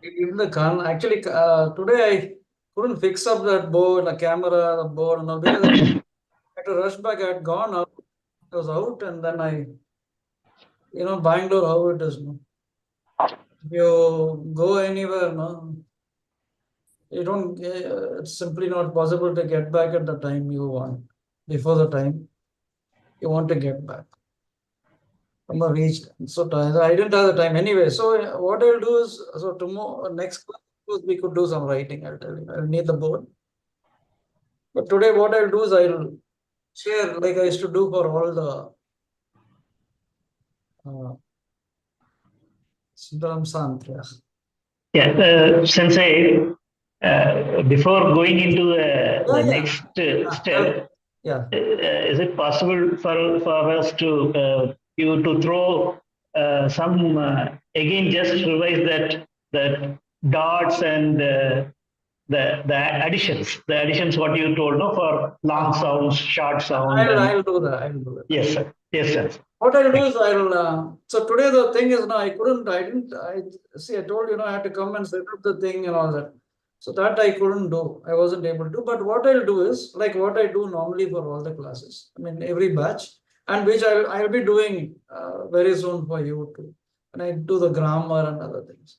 Even the gun, actually, today I couldn't fix up that board, the camera, the board, and all because I had to rush back. I had gone out, I was out, and then Bangalore, how it is, no? If you go anywhere, no, you don't. It's simply not possible to get back at the time you want. Before the time you want to get back. I'm not reached. So tired. I didn't have the time anyway. So what I'll do is, so tomorrow, next class, we could do some writing. I'll tell you. I'll need the board. But today, what I'll do is I'll share like I used to do for all the Sundaram Sant. Yeah. Yeah, Sensei, before going into Yeah, the yeah. next Tell me. step, Yeah. is it possible for us to you to throw some again just revise that dots and the additions what you told no for long sounds, short sound, and I'll do that. I'll do that. yes sir, yes sir. What I'll do Thank is so today the thing is now I didn't, I see, I told I had to come and set up the thing and all that. So that I couldn't do. I wasn't able to. But what I'll do is like what I do normally for all the classes. I mean, every batch, and which I'll be doing very soon for you too. And I do the grammar and other things.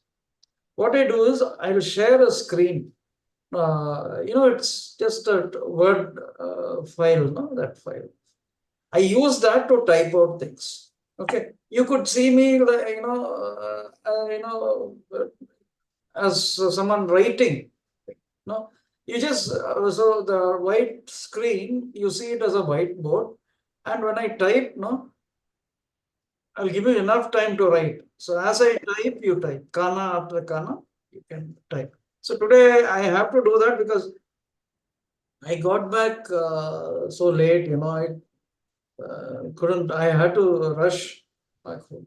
What I do is I'll share a screen. It's just a Word file, no, that file. I use that to type out things. Okay, you could see me, as someone writing. No, you just so the white screen, you see it as a whiteboard, and when I type, no, I'll give you enough time to write. So as I type, you type kana after kana, you can type. So today I have to do that because I got back so late. I couldn't. I had to rush back home.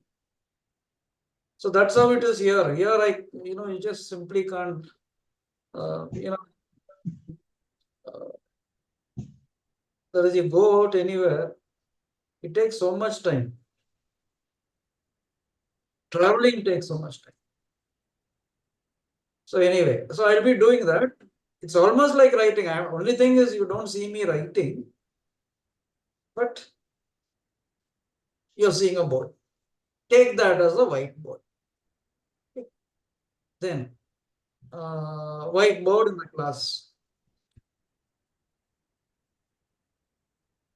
So that's how it is here. Here, you just simply can't. Uh, you know, uh, that is, you go out anywhere, it takes so much time. Traveling takes so much time. So anyway, so I'll be doing that. It's almost like writing. Only thing is you don't see me writing, but you're seeing a board. Take that as a whiteboard. Then whiteboard in the class.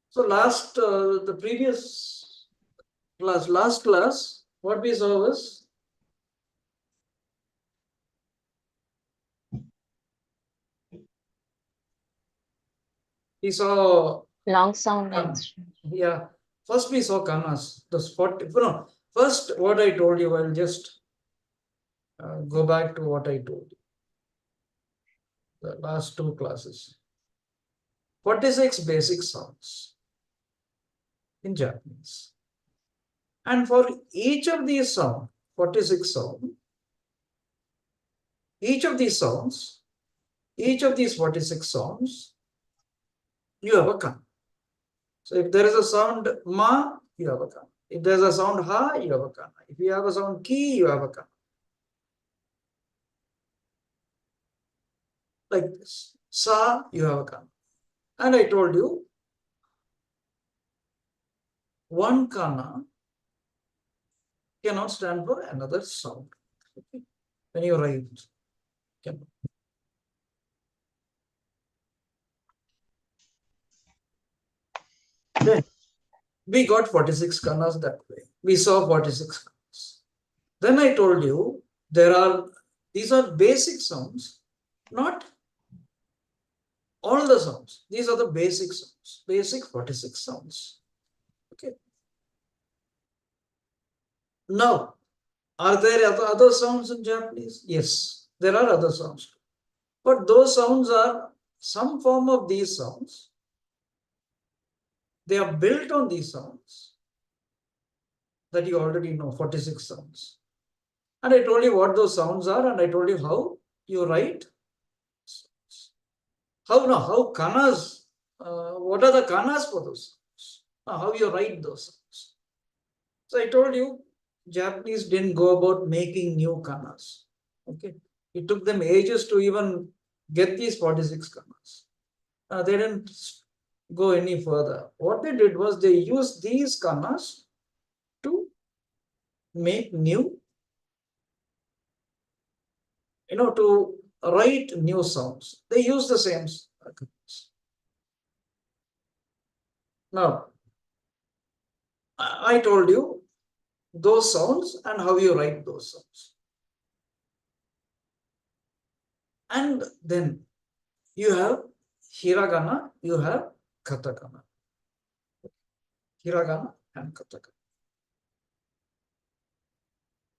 So the previous last class, what we saw was we saw long sound extra. yeah. First we saw kanas. The spot. No, first what I told you. I'll just go back to what I told you. The last two classes. 46 basic sounds in Japanese. And for each of these sounds, 46 sounds, each of these 46 sounds, you have a kana. So if there is a sound ma, you have a kana. If there's a sound ha, you have a kana. If you have a sound ki, you have a kana. Like this. Sa, you have a kana. And I told you, one kana cannot stand for another sound. Okay. When you write, cannot. Then we got 46 kanas that way. We saw 46 kanas. Then I told you these are basic sounds, not all the sounds. These are the basic sounds, basic 46 sounds. Okay. Now, are there other sounds in Japanese? Yes, there are other sounds. But those sounds are some form of these sounds. They are built on these sounds that you already know, 46 sounds. And I told you what those sounds are, and I told you how you write sounds. How kanas, what are the kanas for those sounds? How you write those sounds. So I told you, Japanese didn't go about making new kanas. Okay. It took them ages to even get these 46 kanas. They didn't go any further. What they did was they used these kanas to make new, to write new sounds. They use the same kanas. Now, I told you those sounds and how you write those sounds. And then you have hiragana, you have katakana. Hiragana and katakana.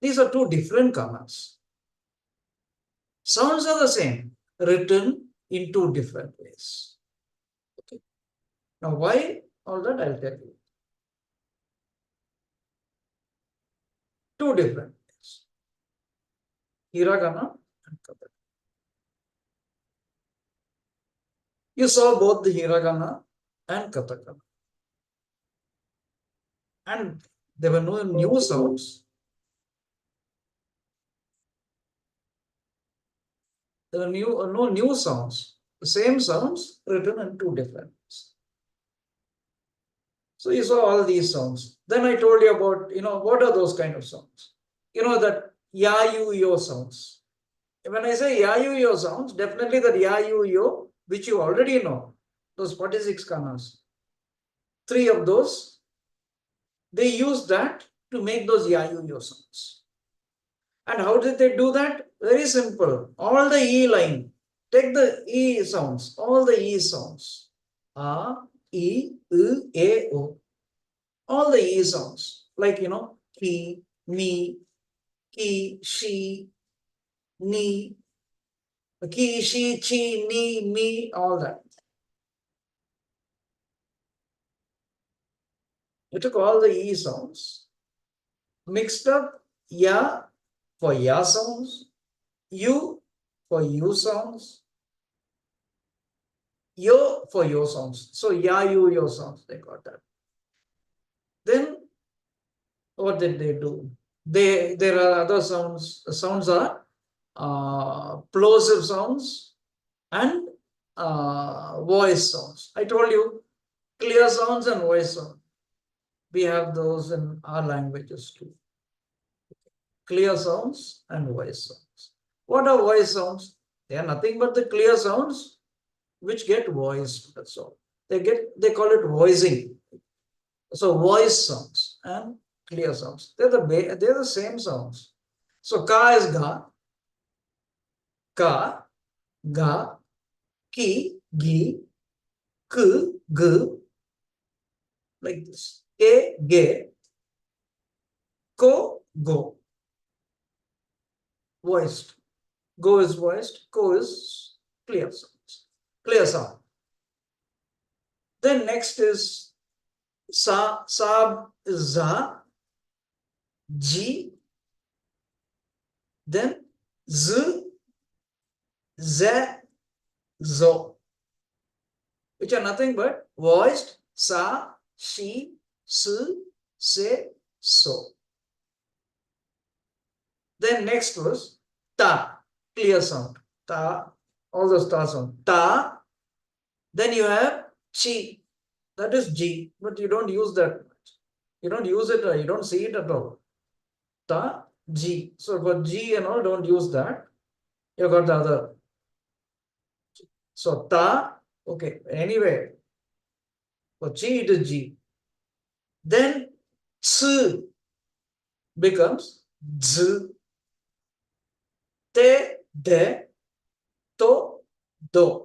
These are two different kanas. Sounds are the same, written in two different ways. Okay. Now, why? All that I'll tell you. Two different ways. Hiragana and katakana. You saw both the hiragana and katakana. And there were no new sounds. There were no new sounds. The same sounds written in two different ways. So you saw all these sounds. Then I told you about, what are those kind of sounds? That ya, you, yo sounds. When I say ya, you, yo sounds, definitely that ya, you, yo, which you already know, those 46 kanas. 3 of those, they use that to make those ya, you, yo sounds. And how did they do that? Very simple. All the E line. Take the E sounds. All the E sounds. A, E, U, A, O. All the E sounds. Like, he, me, he, she, ni, ki, she, chi, ni, me, all that. We took all the E sounds, mixed up ya for ya sounds, you for you sounds, yo for yo sounds. So ya, you, yo sounds, they got that. Then what did they do? There are other sounds. Sounds are plosive sounds and voice sounds. I told you clear sounds and voice sounds. We have those in our languages too. Clear sounds and voice sounds. What are voice sounds? They are nothing but the clear sounds which get voiced. That's all. They call it voicing. So voice sounds and clear sounds. They're the same sounds. So ka is ga, ka, ga, ki, gi, k, g, like this. E, ge, ko, go. Voiced. Go is voiced. Ko is clear sounds. Clear sound. Then next is sa is za, ji, then z, ze, zo, which are nothing but voiced sa, she, su, se, so. Then next was ta, clear sound. Ta, all those ta sound. Ta. Then you have chi, that is G, but you don't use that much. You don't use it, you don't see it at all. Ta, G. So for G and all, don't use that. You got the other. So ta, okay. Anyway, for chi it is G. Then tsu becomes z. Te, de, to, do.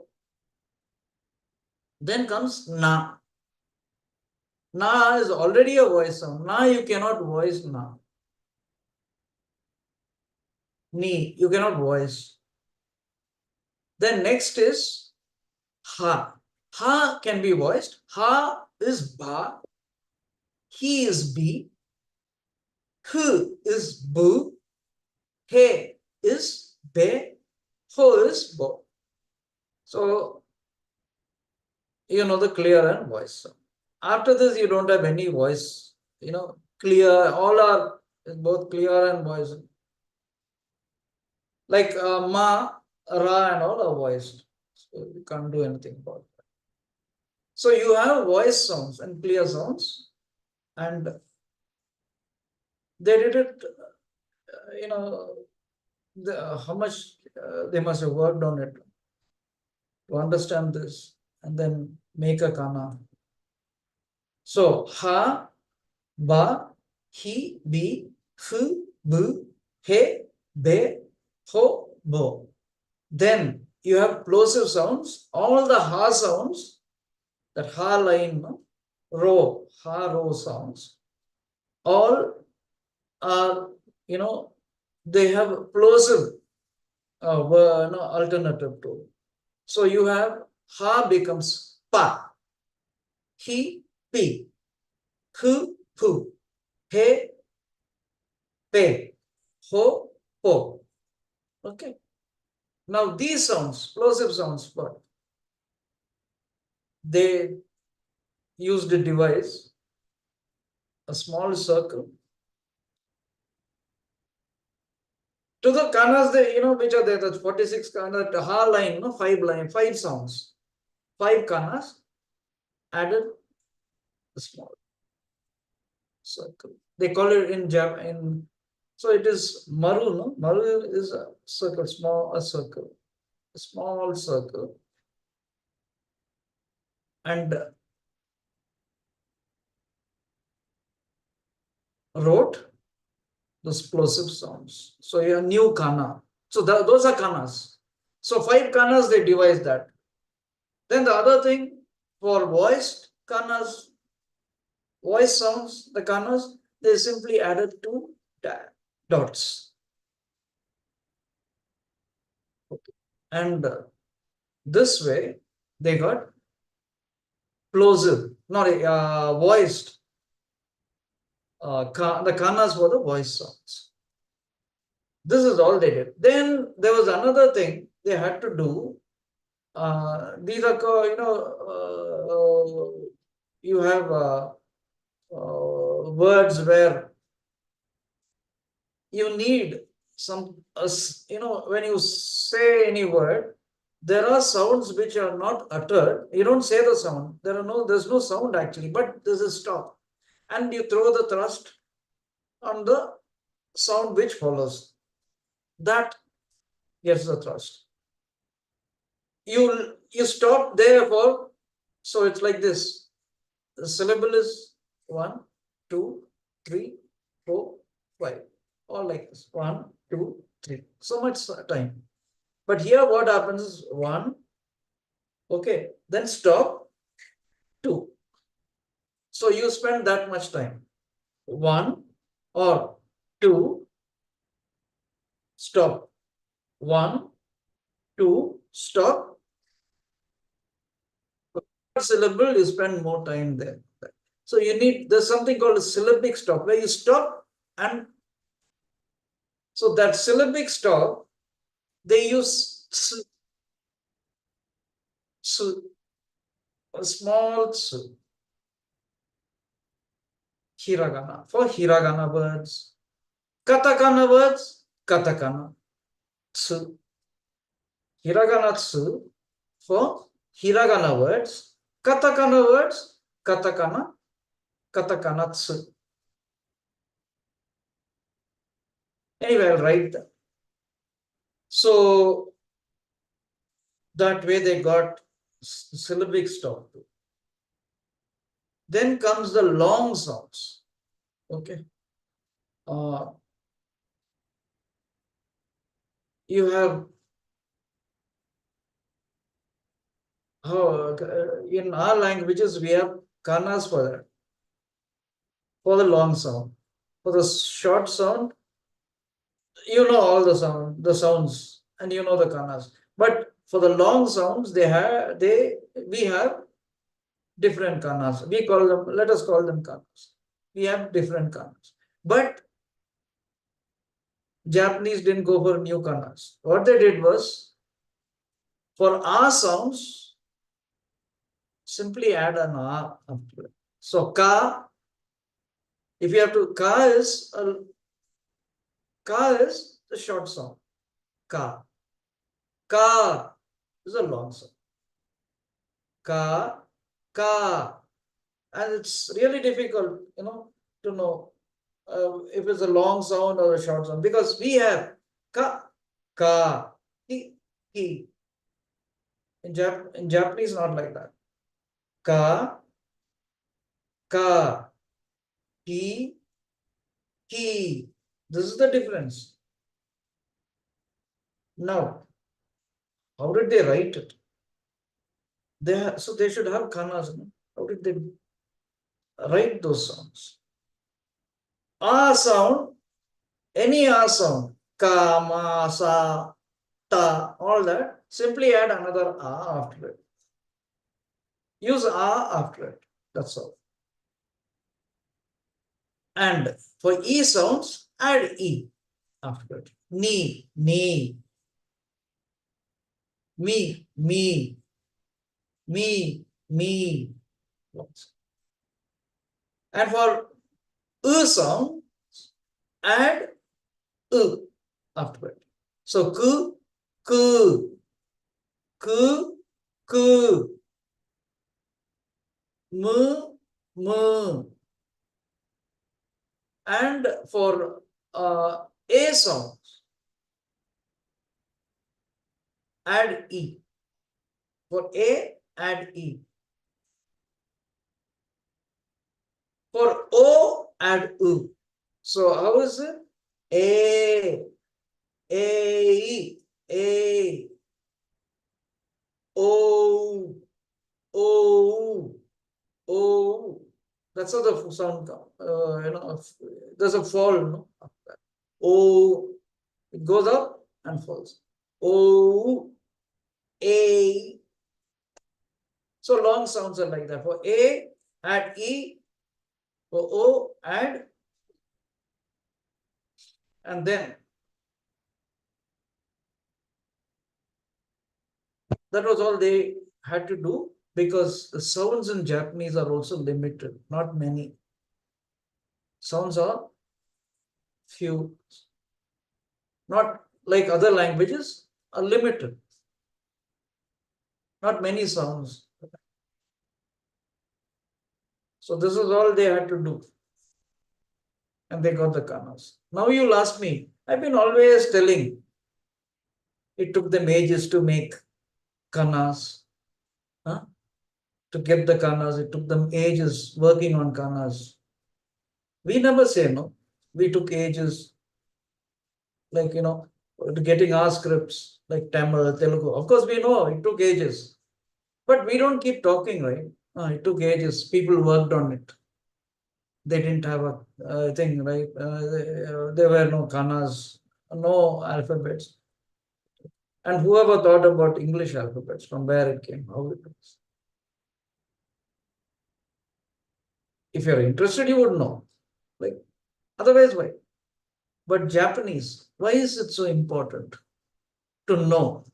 Then comes na. Na is already a voice sound. Na you cannot voice na. Ni you cannot voice. Then next is ha. Ha can be voiced. Ha is ba. He is b. Hu is bu. He is be. Ho is bo. So you know the clear and voice sound. After this, you don't have any voice. Clear. All are both clear and voice. Like ma, ra and all are voiced. So you can't do anything about that. So you have voice sounds and clear sounds, and they did it, how much they must have worked on it to understand this and then make a kana. So ha, ba, he, bi, fu, bu, he, be, ho, bo. Then you have plosive sounds. All the ha sounds, that ha line, no? Ro, ha, ro sounds, all are, they have plosive alternative to. So you have ha becomes pa, he, pi, hu, pu, he, pe, ho, po. Okay. Now these sounds, plosive sounds, but they used a device, a small circle. To the kanas, which are there, the 46 kanas, the ha line, 5 sounds, 5 kanas added a small circle. They call it in so it is maru, no? Maru is a circle, a small circle. And wrote those plosive sounds. So you have new kana. So those are kanas. So 5 kanas, they devised that. Then the other thing for voiced kanas, voice sounds, the kanas, they simply added 2 dots. Okay. And this way, they got plosive, not voiced. The kanas were the voice sounds. This is all they did. Then there was another thing they had to do. These are, you have words where you need some, when you say any word, there are sounds which are not uttered. You don't say the sound. There's no sound actually, but there's a stop. And you throw the thrust on the sound which follows. That gets the thrust. You stop there for, so it's like this. The syllable is 1, 2, 3, 4, 5. All like this. 1, 2, 3. So much time. But here what happens is 1, okay, then stop, 2. So you spend that much time. 1 or 2, stop. 1, 2, stop. Syllable, you spend more time there. So there's something called a syllabic stop where you stop, and so that syllabic stop, they use a small hiragana for hiragana words, katakana words, katakana tsu, hiragana tsu for hiragana words, katakana words, katakana tsu. Anyway, I'll write that. So that way they got syllabic stop. Then comes the long sounds. Okay. You have in our languages we have kanas for that, for the long sound. For the short sound, all the sounds, and the kanas. But for the long sounds, we have different kanas. Let us call them kanas. We have different kanas. But Japanese didn't go for new kanas. What they did was, for our sounds, simply add an a after it. So ka, if you have to, ka is the short sound. Ka. Ka is a long sound. Ka, ka. And it's really difficult, to know if it's a long sound or a short sound, because we have ka, ka, ki, ki. In Japanese, not like that. Ka, ka, ki, ki. This is the difference. Now, how did they write it? So they should have kanas. How did they write those sounds? A sound, any A sound, ka, ma, sa, ta, all that, simply add another A after it. Use A after it. That's all. And for E sounds, add E after it. Ni, ni, me, me, me, me. And for sound, add after it. So ku, ku, ku, ku, mu, mu. And for A sounds, add E. For A, add E. For O, add U. So how is it? A, A, O, O, O. That's how the sound comes. There's a fall, no? O, it goes up and falls. O, A. So long sounds are like that. For A, add E. For O, add. And then that was all they had to do, because the sounds in Japanese are also limited, not many. Sounds are few, not like other languages, are limited. Not many sounds. So this is all they had to do. And they got the kanas. Now you'll ask me, I've been always telling it took them ages to make kanas. To get the kanas, it took them ages working on kanas. We never say no. We took ages, like, getting our scripts, like Tamil, Telugu. Of course, we know it took ages. But we don't keep talking, right? It took ages. People worked on it. They didn't have a thing, right? There were no kanas, no alphabets. And whoever thought about English alphabets, from where it came, how it was. If you're interested, you would know. Like, otherwise, why? But Japanese, why is it so important to know?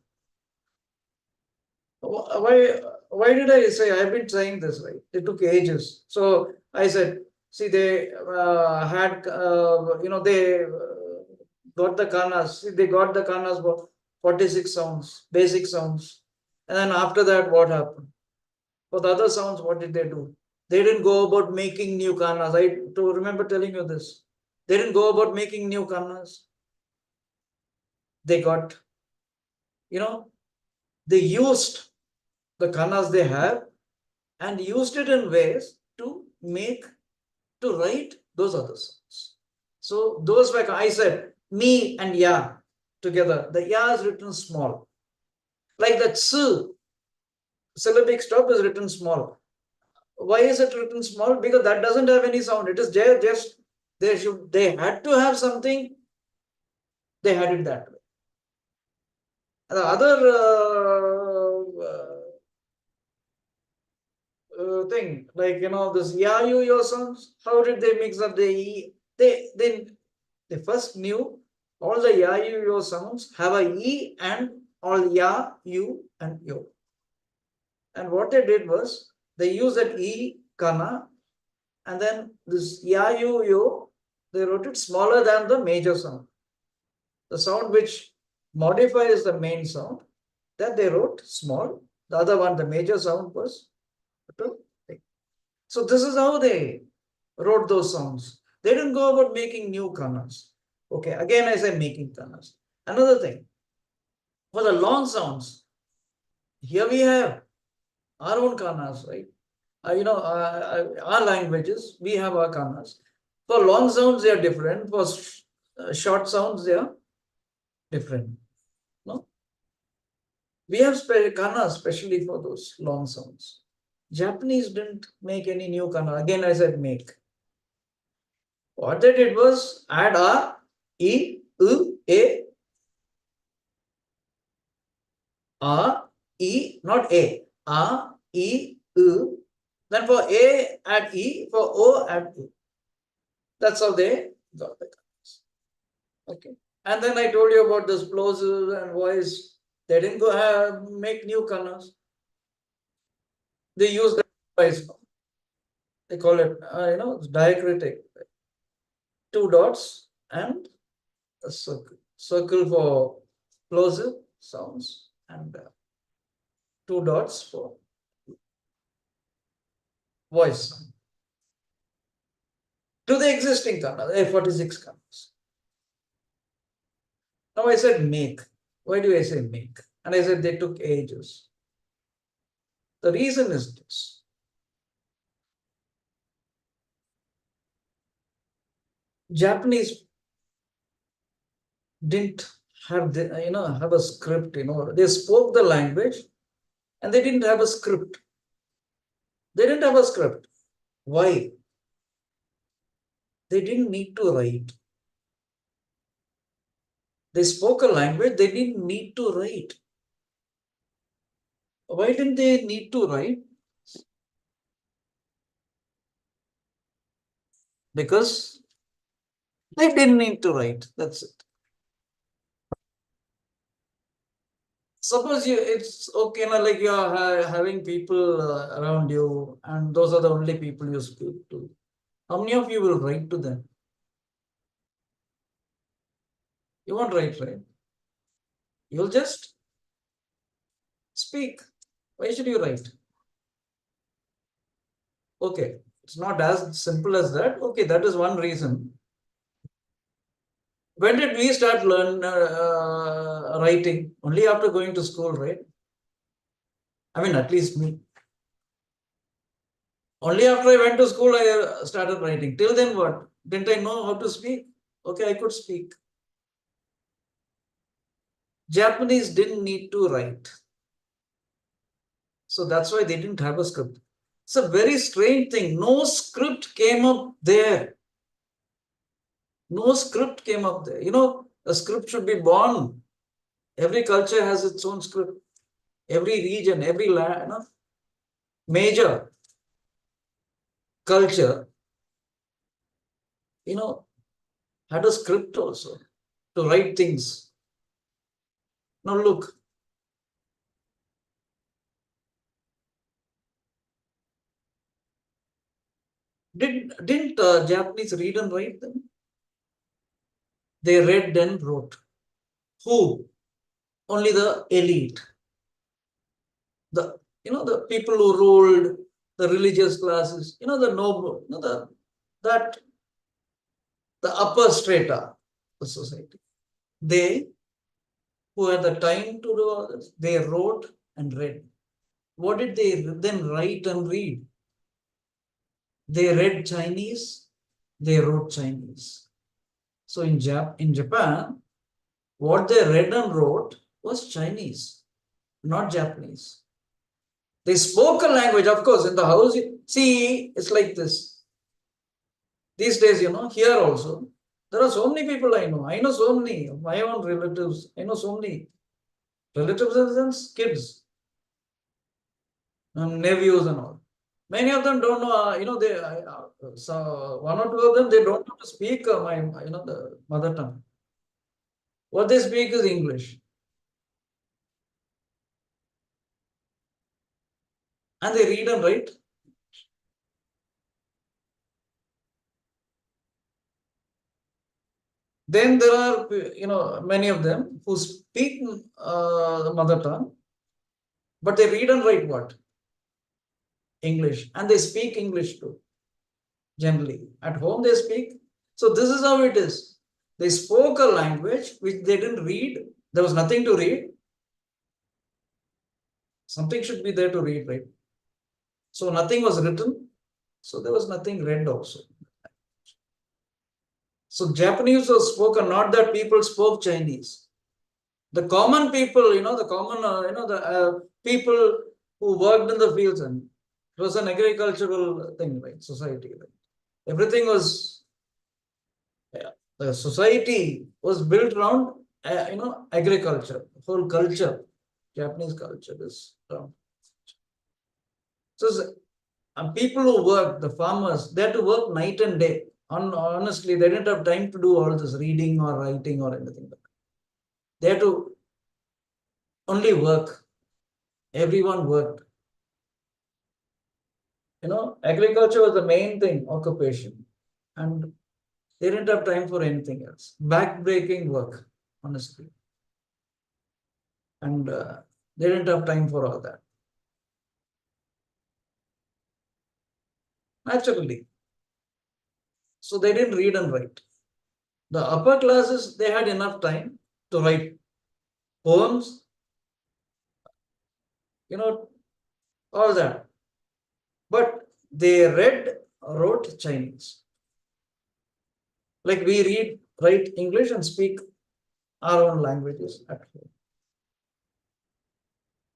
Why did I say, I've been saying this, right? It took ages. So I said, see, they had, they got the kanas. See, they got the kanas for 46 sounds, basic sounds. And then after that, what happened? For the other sounds, what did they do? They didn't go about making new kanas. I remember telling you this. They didn't go about making new kanas. They got, they used the kanas they have and used it in ways to write those other sounds. So those were, I said, me and ya together. The ya is written small. Like that su, syllabic stop is written small. Why is it written small? Because that doesn't have any sound. It is just, they had to have something, they had it that way. The other thing, like, this ya, you, your sounds, how did they mix up the e? They first knew all the ya, you, your sounds have a e and all ya, you, and yo. And what they did was, they used that e, kana, and then this ya, you, yo, they wrote it smaller than the major sound. The sound which modify is the main sound. That they wrote small. The other one, the major sound was big. So this is how they wrote those sounds. They didn't go about making new kannas. Okay, again I say making kannas. Another thing, for the long sounds, here we have our own kannas, right? Our languages, we have our kannas. For long sounds, they are different. For short sounds, they are different. No, we have kannas especially for those long sounds. Japanese didn't make any new kana. Again, I said make. What they did was add a, e, u, a, e, not a, e, u. Then for a, add e. For o, add u. That's how they got the kanas. Okay. And then I told you about this plosive and voice. They didn't go make new kanas. They use the voice. They call it, diacritic. 2 dots and a circle. Circle for plosive sounds and 2 dots for voice sound. To the existing kana, 46 kanas. Now I said make. Why do I say make? And I said they took ages. The reason is this. Japanese didn't have have a script. They spoke the language and they didn't have a script. They didn't have a script. Why? They didn't need to write. They spoke a language they didn't need to write. Why didn't they need to write? Because they didn't need to write. That's it. Suppose it's okay, like you're having people around you, and those are the only people you speak to. How many of you will write to them? You won't write, right? You'll just speak. Why should you write? Okay, it's not as simple as that. Okay, that is one reason. When did we start writing? Only after going to school, right? I mean, at least me. Only after I went to school, I started writing. Till then, what? Didn't I know how to speak? Okay, I could speak. Japanese didn't need to write. So that's why they didn't have a script. It's a very strange thing. No script came up there. No script came up there. A script should be born. Every culture has its own script. Every region, every land, major culture, had a script also to write things. Now look, didn't Japanese read and write them? They read and wrote. Who? Only the elite. The people who ruled, the religious classes, the noble, the upper strata of the society. They who had the time to do all this, they wrote and read. What did they then write and read? They read Chinese, they wrote Chinese. So in Japan, what they read and wrote was Chinese, not Japanese. They spoke a language, of course, in the house. See, it's like this. These days, here also, there are so many people I know. I know so many of my own relatives. I know so many relatives in the sense kids, and nephews and all. Many of them don't know, so one or two of them, they don't know to speak the mother tongue. What they speak is English. And they read and write. Then there are, many of them who speak the mother tongue, but they read and write what? English, and they speak English too. Generally, at home they speak. So this is how it is. They spoke a language which they didn't read. There was nothing to read. Something should be there to read, right? So nothing was written. So there was nothing read also. So Japanese was spoken, not that people spoke Chinese. The common people, the people who worked in the fields, and it was an agricultural thing, right? Society, right? Everything was, the society was built around, agriculture. Whole culture, Japanese culture is around. So people who work, the farmers, they had to work night and day. Honestly, they didn't have time to do all this reading or writing or anything like that. They had to only work. Everyone worked. Agriculture was the main thing, occupation. And they didn't have time for anything else. Back-breaking work, honestly. And they didn't have time for all that. Naturally. So they didn't read and write. The upper classes, they had enough time to write poems, all that. But they wrote Chinese. Like we read, write English and speak our own languages at home.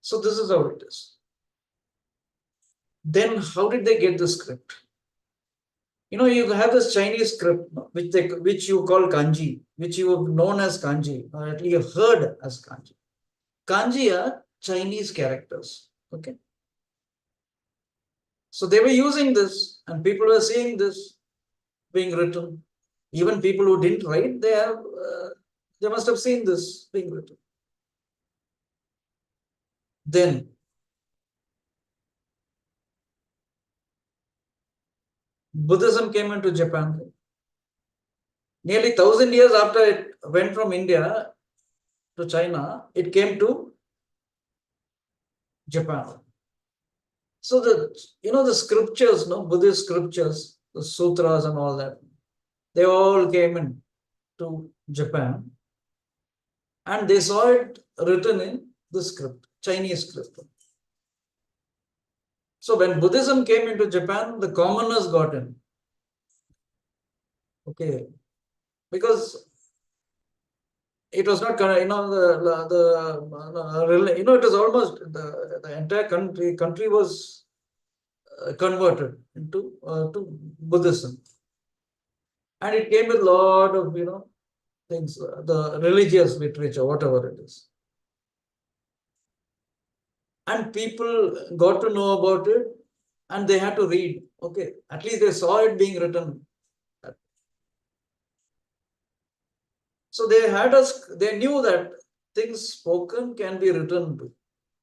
So this is how it is. Then how did they get the script? You have this Chinese script, which you call kanji, which you have known as kanji, or at least heard as kanji. Kanji are Chinese characters. Okay. So they were using this, and people were seeing this being written. Even people who didn't write, they must have seen this being written. Then Buddhism came into Japan. Nearly 1,000 years after it went from India to China, it came to Japan. So the scriptures, Buddhist scriptures, the sutras and all that, they all came in to Japan, and they saw it written in the script, Chinese script. So when Buddhism came into Japan, the commoners got in. Okay, because it was not, it was almost the entire country was converted into to Buddhism, and it came with a lot of things, the religious literature, whatever it is, and people got to know about it, and they had to read. Okay, at least they saw it being written. So they knew that things spoken can be written to.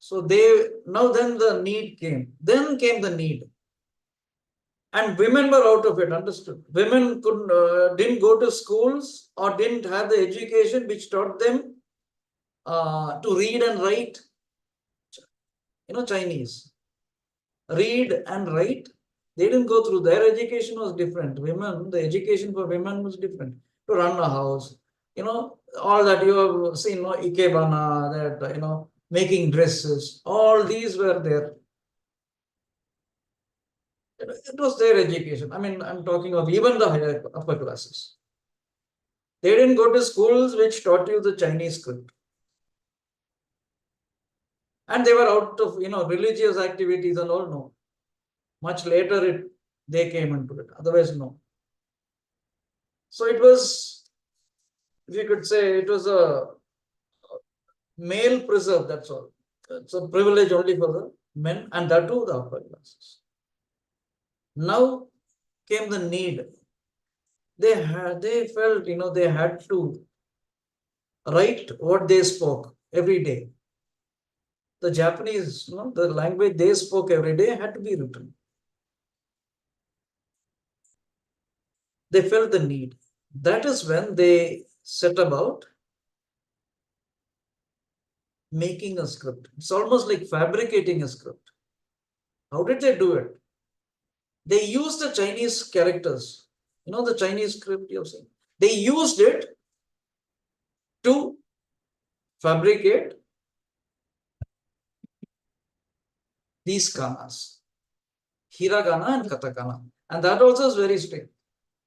So then the need came. Then came the need. And women were out of it, understood. Women didn't go to schools or didn't have the education which taught them to read and write, Chinese. Read and write. They didn't go through. Their education was different. The education for women was different. To run a house, all that you have seen, ikebana, that, making dresses, all these were there. It was their education. I mean, I'm talking of even the upper classes. They didn't go to schools which taught you the Chinese script. And they were out of, religious activities and all, no. Much later they came into it. Otherwise, no. So it was, if you could say, it was a male preserve, that's all. It's a privilege only for the men, and that too the upper classes. Now came the need. They felt, they had to write what they spoke every day. The Japanese, the language they spoke every day had to be written. They felt the need. That is when they set about making a script. It's almost like fabricating a script. How did they do it? They used the Chinese characters. You know the Chinese script you've seen? They used it to fabricate these kanas, hiragana and katakana. And that also is very strict.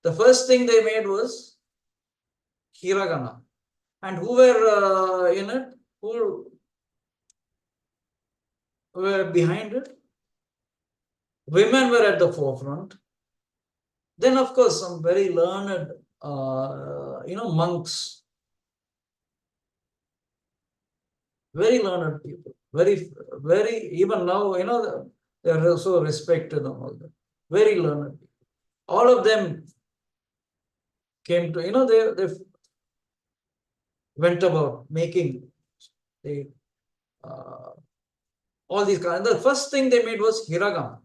The first thing they made was hiragana. And who were in it? Who were behind it? Women were at the forefront. Then, of course, some very learned, monks, very learned people, very, even now, they are so respected and all that. Very learned people. All of them came to, they went about making all these kinds. The first thing they made was hiragana.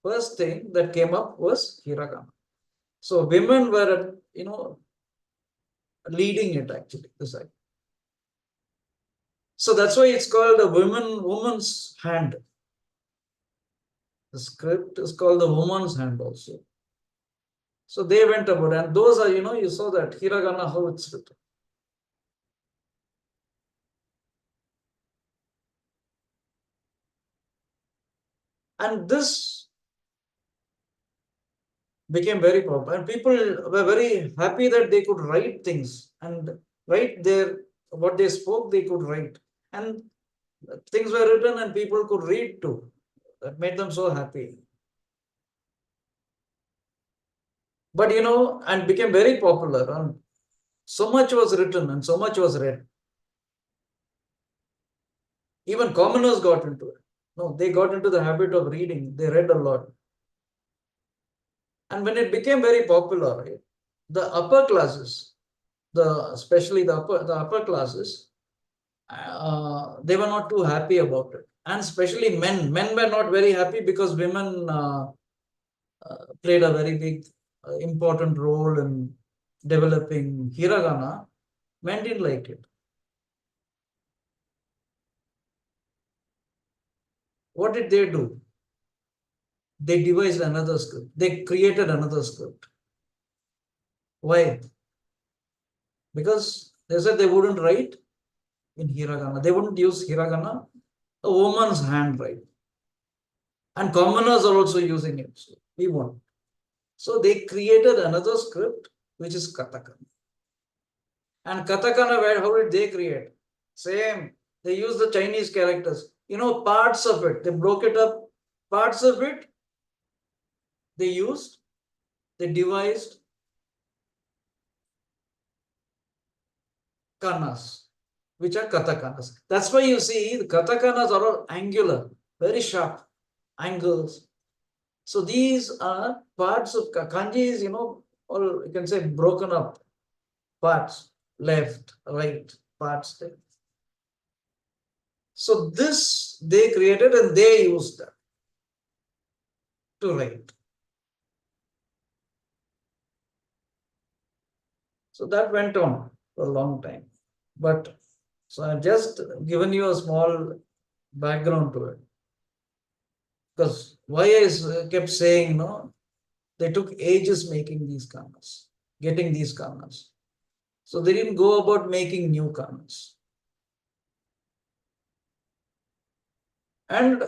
First thing that came up was hiragana. So women were, leading it actually, this side. So that's why it's called a woman's hand. The script is called the woman's hand also. So they went about, and those are, you saw that hiragana, how it's written. And this became very popular, and people were very happy that they could write things and write what they spoke, they could write, and things were written and people could read too. That made them so happy. But and became very popular, and so much was written and so much was read. Even commoners got into it. No, they got into the habit of reading. They read a lot. And when it became very popular, right, the upper classes, especially the upper classes, they were not too happy about it. And especially men. Men were not very happy because women played a very big, important role in developing hiragana. Men didn't like it. What did they do? They devised another script. They created another script. Why? Because they said they wouldn't write in hiragana. They wouldn't use hiragana, a woman's handwriting. And commoners are also using it. So we won't. So they created another script, which is katakana. And katakana, how did they create? Same. They used the Chinese characters. Parts of it. They broke it up. Parts of it they devised kanas, which are katakanas. That's why you see the katakanas are all angular, very sharp angles. So these are parts of kanji is, all you can say broken up parts, left, right, parts there. So this they created and they used that to write. So that went on for a long time. But so I've just given you a small background to it. Because why I kept saying, they took ages making these kanas, getting these kanas. So they didn't go about making new kanas. And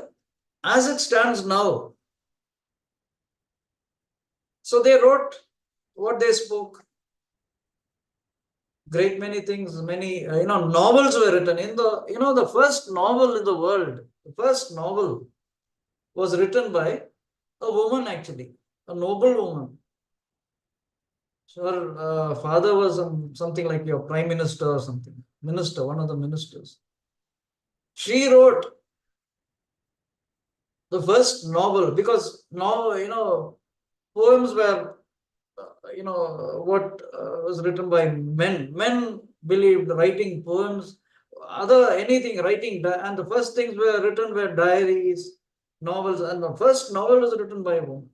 as it stands now, so they wrote what they spoke. Great many things, many, novels were written. In the first novel in the world, the first novel was written by a woman actually, a noble woman. So her father was something like your prime minister or something, minister, one of the ministers. She wrote the first novel because now, poems were, what was written by men. Men believed writing poems, writing, and the first things were written were diaries, novels, and the first novel was written by a woman.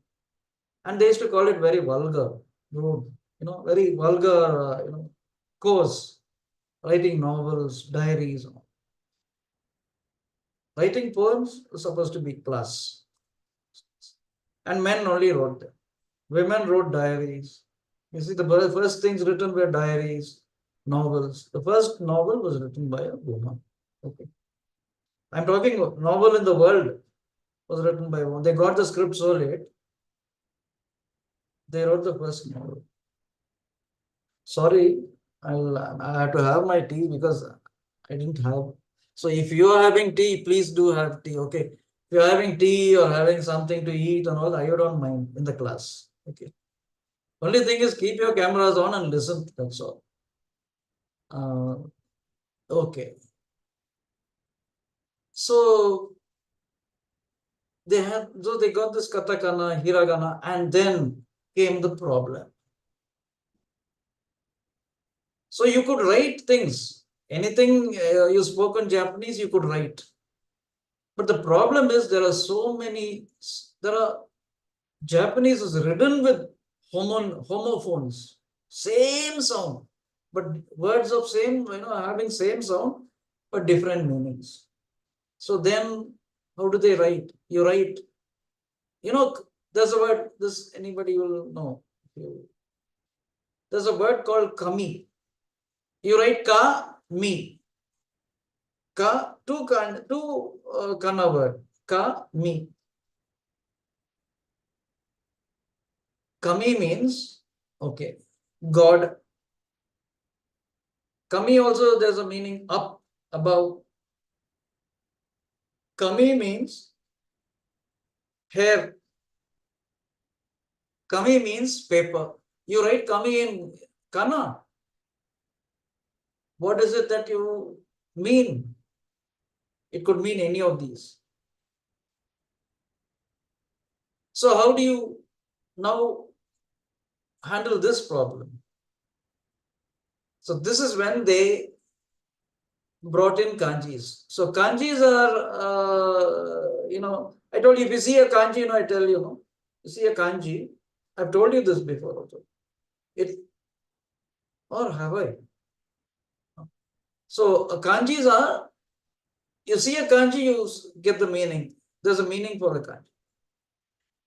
And they used to call it very vulgar, rude, very vulgar, course, writing novels, diaries. Writing poems is supposed to be class. And men only wrote them. Women wrote diaries. You see, the first things written were diaries, novels. The first novel was written by a woman. Okay. I'm talking novel in the world was written by a woman. They got the script so late. They wrote the first novel. Sorry, I have to have my tea because I didn't have. So if you are having tea, please do have tea. Okay. If you're having tea or having something to eat and all, I don't mind in the class. Okay. Only thing is keep your cameras on and listen. That's all. Okay. So they got this katakana, hiragana, and then came the problem. So you could write things. Anything you spoke in Japanese, you could write. But the problem is there are so many, Japanese is written with homophones, same sound, but words of same, having same sound, but different meanings. So then how do they write? You write, there's a word, anybody will know. There's a word called kami. You write ka, mi. Ka, two kana word. Ka, mi. Kami means, okay, God. Kami also there's a meaning up, above. Kami means hair. Kami means paper. You write kami in kana. What is it that you mean? It could mean any of these. So how do you now handle this problem? So this is when they brought in kanjis. So kanjis are, I told you, if you see a kanji, I tell you, you see a kanji, I've told you this before also. Or have I? So kanjis are, you see a kanji, you get the meaning. There's a meaning for a kanji.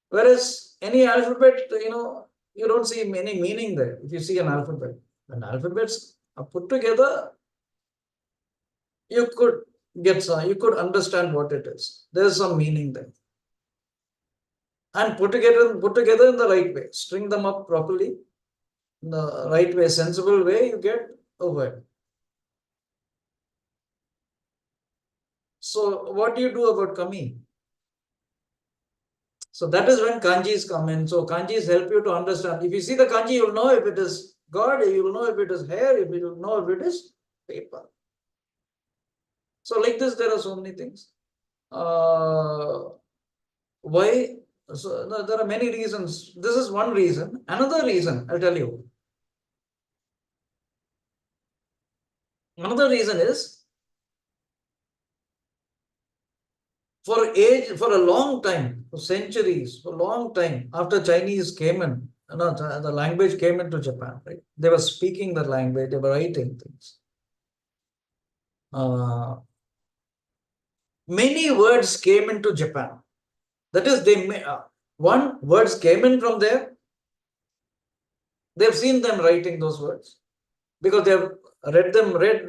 Whereas any alphabet, you don't see any meaning there. If you see an alphabet, when alphabets are put together, you could understand what it is. There's some meaning there. And put together in the right way. String them up properly, in the right way, sensible way, you get a word. So what do you do about kami? So that is when kanjis come in. So kanjis help you to understand. If you see the kanji, you'll know if it is God, you'll know if it is hair, you'll know if it is paper. So like this, there are so many things. Why? So there are many reasons. This is one reason. Another reason, I'll tell you. Another reason is for a long time, for centuries, for a long time, after Chinese came in, the language came into Japan, right? They were speaking the language, they were writing things. Many words came into Japan. That is, words came in from there. They've seen them writing those words because they've read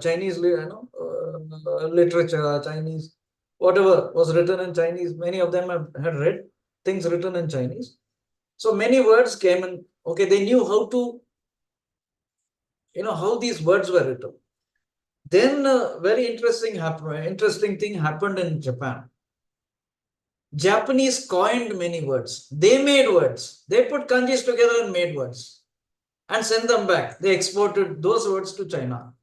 Chinese, literature, Chinese, whatever was written in Chinese. Many of them had read things written in Chinese. So many words came in. Okay, they knew how to, how these words were written. Then a very interesting thing happened in Japan. Japanese coined many words. They made words. They put kanjis together and made words and sent them back. They exported those words to China.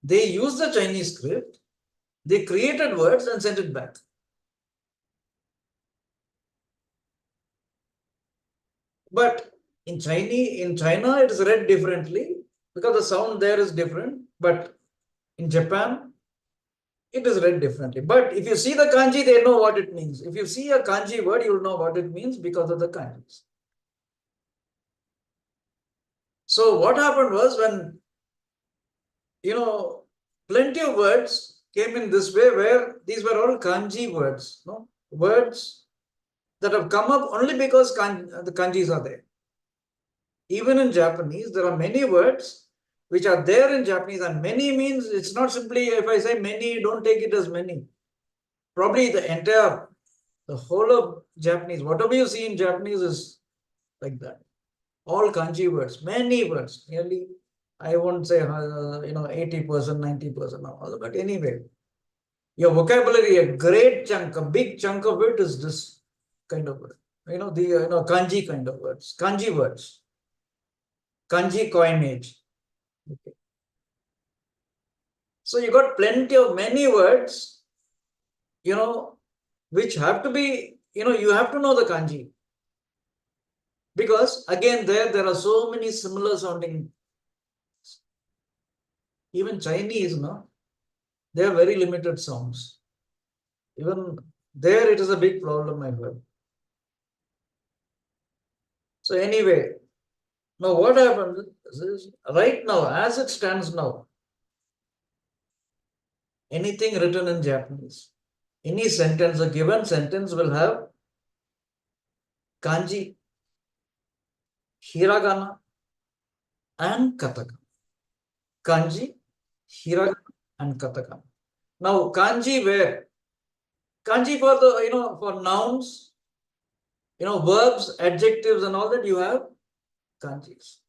They used the Chinese script. They created words and sent it back. But in China, it is read differently because the sound there is different. But in Japan, it is read differently. But if you see the kanji, they know what it means. If you see a kanji word, you'll know what it means because of the kanjis. So what happened was when, plenty of words came in this way where these were all kanji words, no? Words that have come up only because the kanjis are there. Even in Japanese, there are many words which are there in Japanese, and many means it's not simply, if I say many, don't take it as many. Probably the whole of Japanese, whatever you see in Japanese is like that. All kanji words, many words, nearly, I won't say, 80%, 90%, but anyway, your vocabulary, a great chunk, a big chunk of it is this kind of word. Kanji kind of words, kanji words, kanji coinage. Okay. So you got plenty of many words, which have to be, you have to know the kanji. Because again, there are so many similar sounding. Even Chinese, no, they have very limited sounds. Even there, it is a big problem, I heard. So anyway, now what happens is, right now, as it stands now, anything written in Japanese, any sentence, a given sentence will have kanji, hiragana, and katakana. Kanji, hiragana, and katakana. Now, kanji where? Kanji for the, for nouns, verbs, adjectives, and all that, you have kanjis.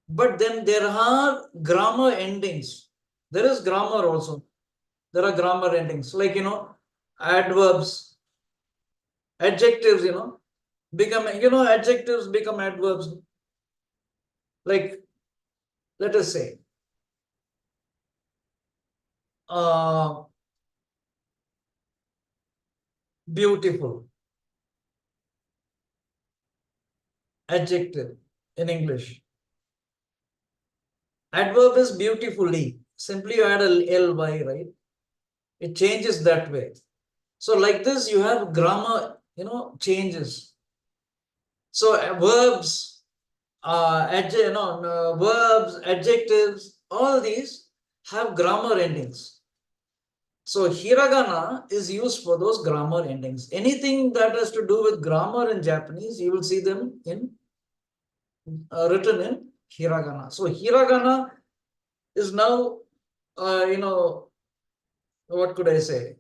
But then there are grammar endings. There is grammar also. There are grammar endings, like, adverbs, adjectives, adjectives become adverbs. Like, let us say, beautiful, adjective in English. Adverb is beautifully. Simply you add a ly, right? It changes that way. So like this, you have grammar, changes. So verbs, verbs, adjectives, all these have grammar endings. So hiragana is used for those grammar endings. Anything that has to do with grammar in Japanese, you will see them in written in hiragana. So hiragana is now, what could I say?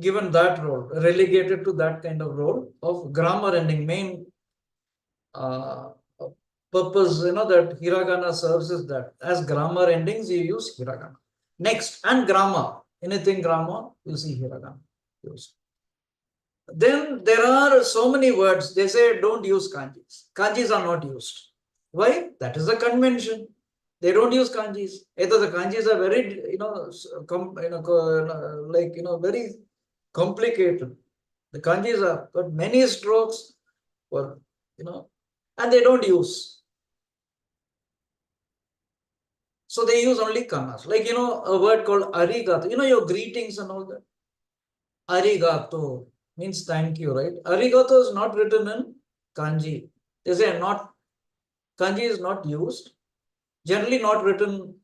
Given that role, relegated to that kind of role of grammar ending. Main purpose, that hiragana serves is that as grammar endings, you use hiragana. Next, and grammar. Anything grammar, you see hiragana used. Then there are so many words. They say don't use kanjis. Kanjis are not used. Why? That is a convention. They don't use kanjis. Either the kanjis are very, very complicated. The kanjis are got many strokes, and they don't use. So they use only kanas. Like, a word called arigato. Your greetings and all that. Arigato means thank you, right? Arigato is not written in kanji. They say kanji is not used. Generally not written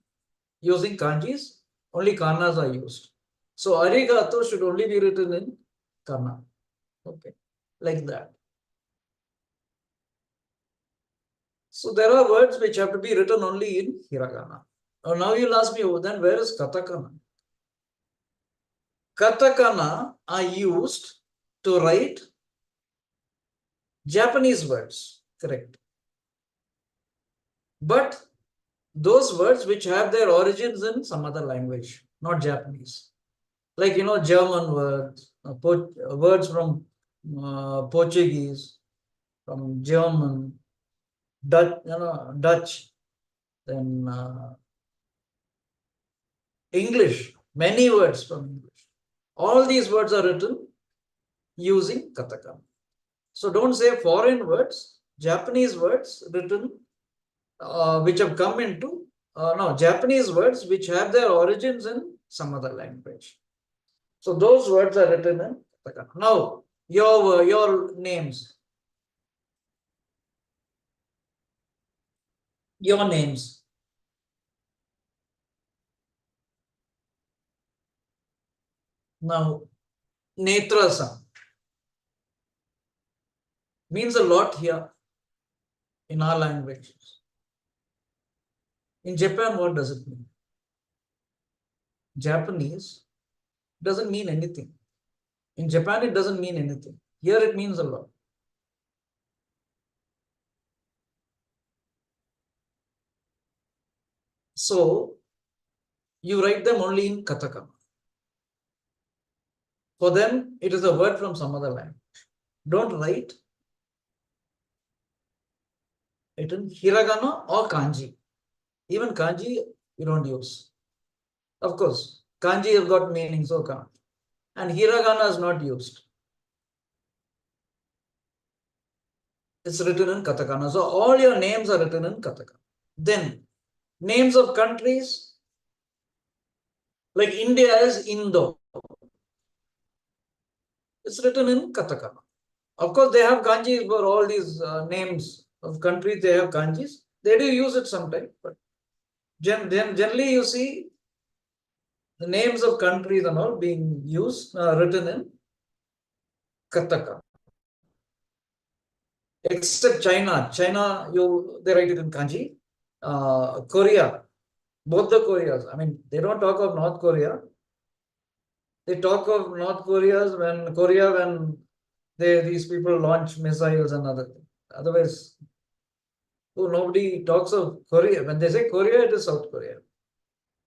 using kanjis. Only kanas are used. So arigato should only be written in kana. Okay, like that. So there are words which have to be written only in hiragana. Now you'll ask me, oh, then where is katakana? Katakana are used to write Japanese words, correct? But those words which have their origins in some other language, not Japanese. Like, German words, words from Portuguese, from German, Dutch, then English, many words from English. All these words are written using katakana. So don't say foreign words, Japanese words written, which have come into, Japanese words which have their origins in some other language. So those words are written in katakana. Now, your names. your names. Now, Netrasan means a lot here in our languages. In Japan, what does it mean? Japanese doesn't mean anything. In Japan, it doesn't mean anything. Here, it means a lot. So, you write them only in katakana. For them, it is a word from some other language. Don't write it in hiragana or kanji. Even kanji, you don't use. Of course, kanji has got meaning, so can't. And hiragana is not used. It's written in katakana. So all your names are written in katakana. Then, names of countries, like India is Indo. It's written in katakana. Of course, they have kanjis for all these names of countries. They have kanjis. They do use it sometimes, but generally you see the names of countries and all being used, written in katakana. Except China. China, they write it in kanji. Korea, both the Koreas. I mean, they don't talk of North Korea. They talk of North Korea's when these people launch missiles and other things. Otherwise, nobody talks of Korea. When they say Korea, it is South Korea.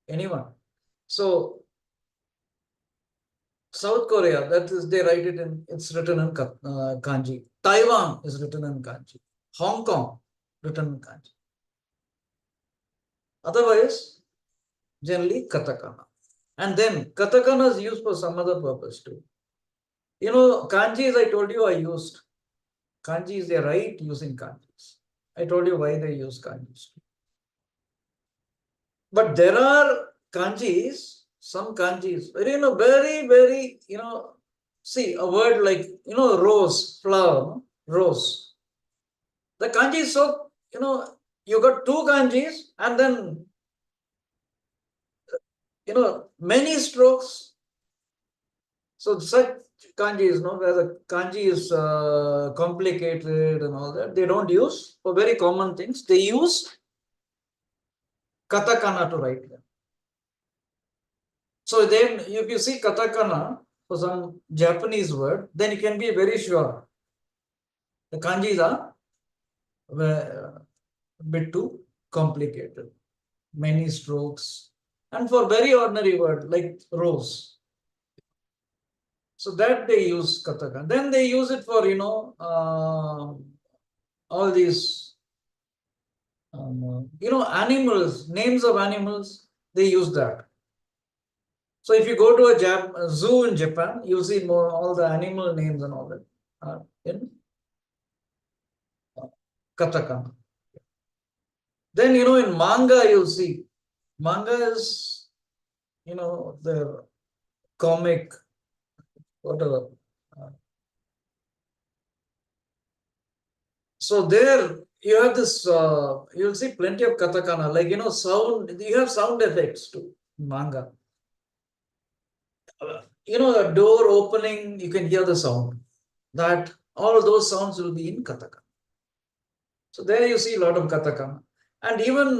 Anyone. So South Korea, that is, they write it in, it's written in kanji. Taiwan is written in kanji. Hong Kong, written in kanji. Otherwise, generally katakana. And then katakana is used for some other purpose too. You know, kanjis, I told you, I used. Kanjis, they write using kanjis. I told you why they use kanjis. But there are kanjis, some kanjis, very, very, see a word like, rose, flower, rose. The kanji is so, you got two kanjis and then, many strokes. So such kanjis, where the kanji is complicated and all that, they don't use for very common things. They use katakana to write them. So then if you see katakana for some Japanese word, then you can be very sure the kanjis are a bit too complicated, many strokes, and for very ordinary word like rose. So that they use katakana. Then they use it for, all these, animals, names of animals, they use that. So if you go to a zoo in Japan, you'll see all the animal names and all that are in katakana. Then, in manga, you'll see, manga is, the comic, whatever. So there you have this, you'll see plenty of katakana, like, sound, you have sound effects too, manga. A door opening, you can hear the sound. That all of those sounds will be in katakana. So there you see a lot of katakana. And even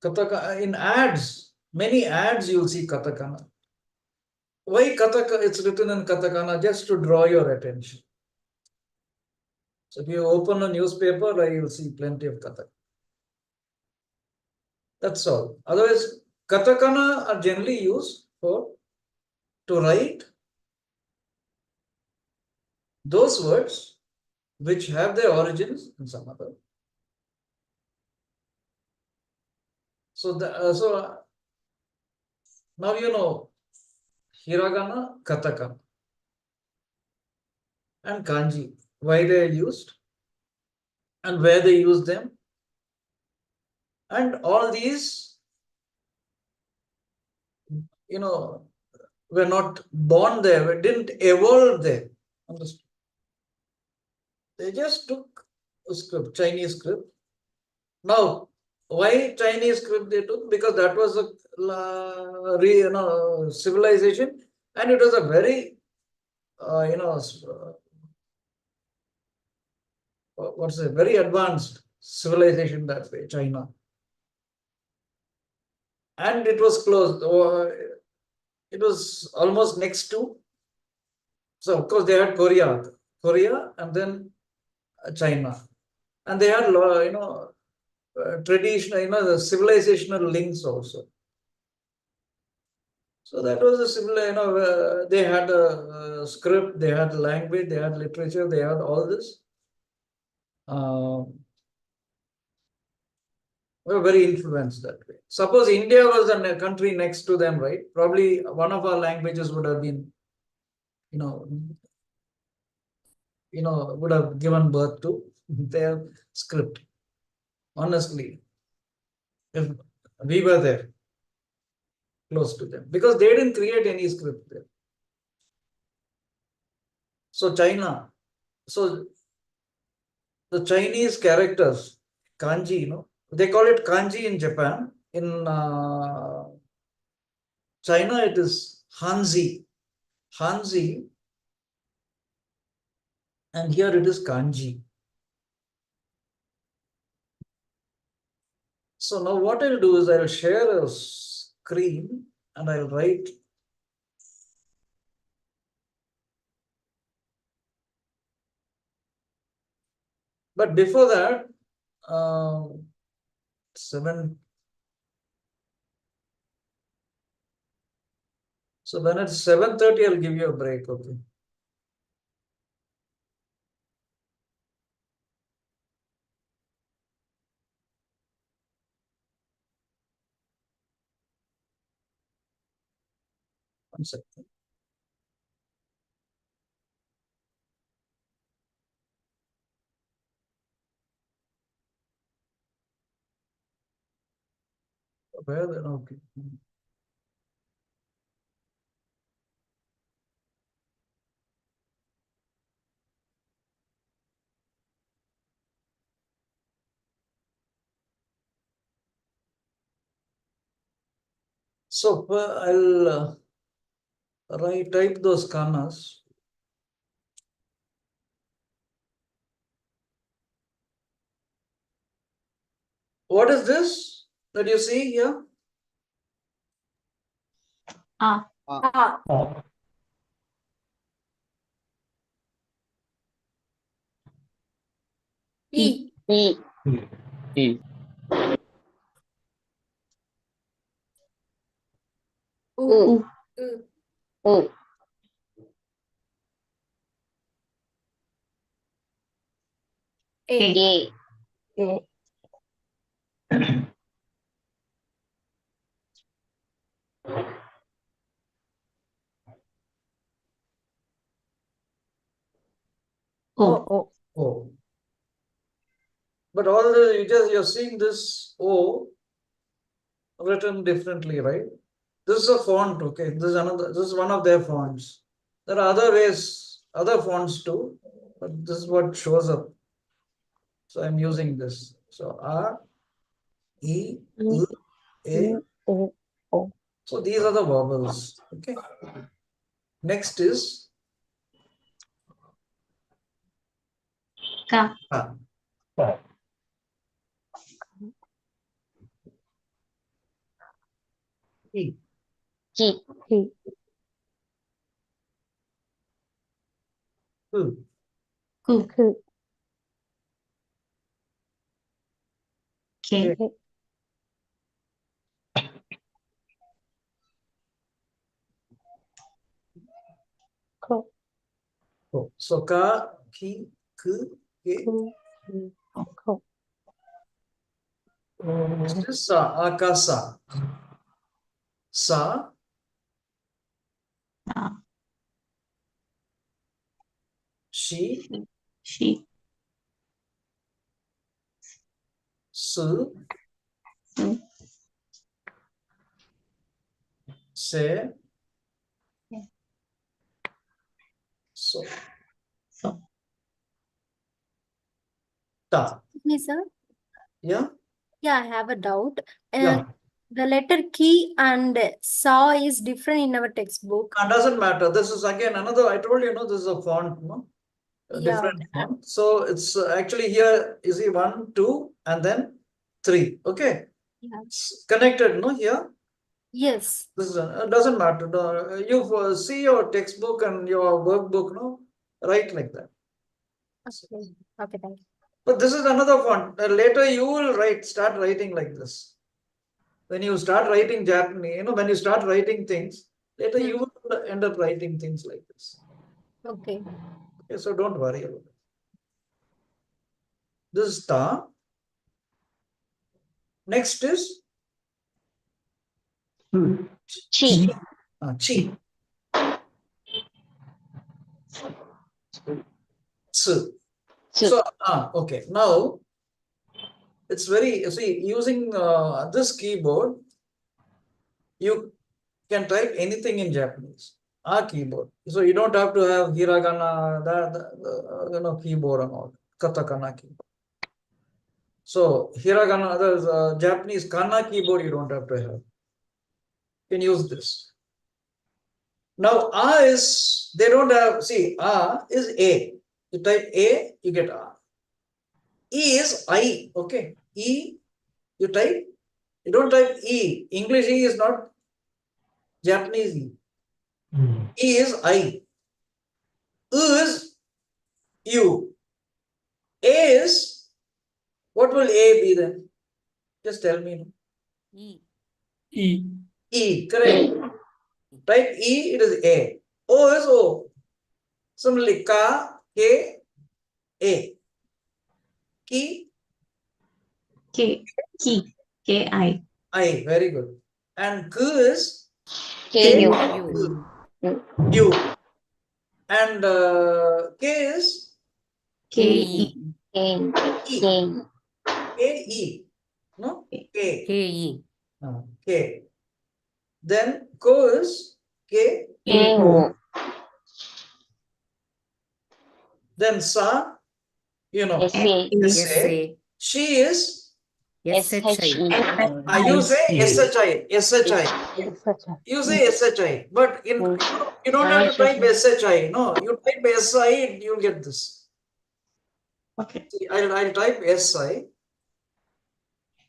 katakana, in ads, many ads you'll see katakana. Why katakana? It's written in katakana just to draw your attention. So if you open a newspaper, you'll see plenty of katakana. That's all. Otherwise, katakana are generally used to write those words which have their origins in some other. So now you know hiragana, katakana, and kanji, why they are used and where they use them. And all these, were not born there, we didn't evolve there. Understood? They just took a script, Chinese script. Now, why Chinese script they took? Because that was a civilization, and it was a very what's a very advanced civilization that way, China. And it was close. It was almost next to. So of course they had Korea, and then China, and they had traditional, the civilizational links also. So that was a similar, they had a script, they had language, they had literature, they had all this. We were very influenced that way. Suppose India was a country next to them, right? Probably one of our languages would have been, would have given birth to their script. Honestly, if we were there, close to them, because they didn't create any script there. So China, so the Chinese characters, kanji, they call it kanji in Japan. In China, it is Hanzi. Hanzi, and here it is kanji. So now what I'll do is I'll share a screen and I'll write. But before that, 7. So when it's 7:30, I'll give you a break, okay? One second. Where then? Okay. So I'll type those kanas. What is this that you see here? Ah. E. E. E. U. U. A. E. O. O. But all the you're seeing this O written differently, right? This is a font, okay? This is one of their fonts. There are other ways, other fonts too, but this is what shows up. So I'm using this. So R, E, U, A. O. So these are the vowels. Okay. Next is Ka. Ka. E. G. Ku. Ku. K. K. Ko. Ko. So Ka, Ki, Ku, Ke. Ko. Next is Sa, Akasa. Sa, Ah. Shi, She. Su, Su. Se, Yeah. So. So. Ta. Me, sir. Yeah? Yeah, I have a doubt. Yeah. The letter key and saw is different in our textbook. Doesn't matter. This is again another, I told you, this is a font, no? A Yeah. different font. So it's actually here, you see 1, 2, and then 3. Okay? Yeah. It's connected, no? Here? Yes. This is doesn't matter. You see your textbook and your workbook, no? Write like that. Okay. Okay, thank you. But this is another font. Later you will start writing like this. When you start writing Japanese, when you start writing things, later you will end up writing things like this. Okay. Okay, so don't worry about it. This is ta. Next is Chi. chi. Tsu. Tsu. So, okay. Now, it's very, see, using this keyboard, you can type anything in Japanese. Keyboard. So you don't have to have hiragana, keyboard and all. Katakana keyboard. So hiragana, the Japanese kana keyboard, you don't have to have. You can use this. Now is, they don't have, see, is A. You type A, you get A. E is I, okay. E, you type, you don't type E. English E is not Japanese E. E is I. U is you. A is, what will A be then? Just tell me. E. E. E, correct. Type E, it is A. O is O. Similarly, Ka, K, A. Ki, K. Key. K-I. I. Very good. And K is KU. U. U. And K is K-E. K. E. K. K, E. No? K. K-E. K. Then Ko is K. K. Then Sa, S. S-A. She is, S-H-E. you say S-H-I. S-H-I. You say SHI, but you don't have to type SHI. No, you type SI, you'll get this. Okay. See, I'll type SI.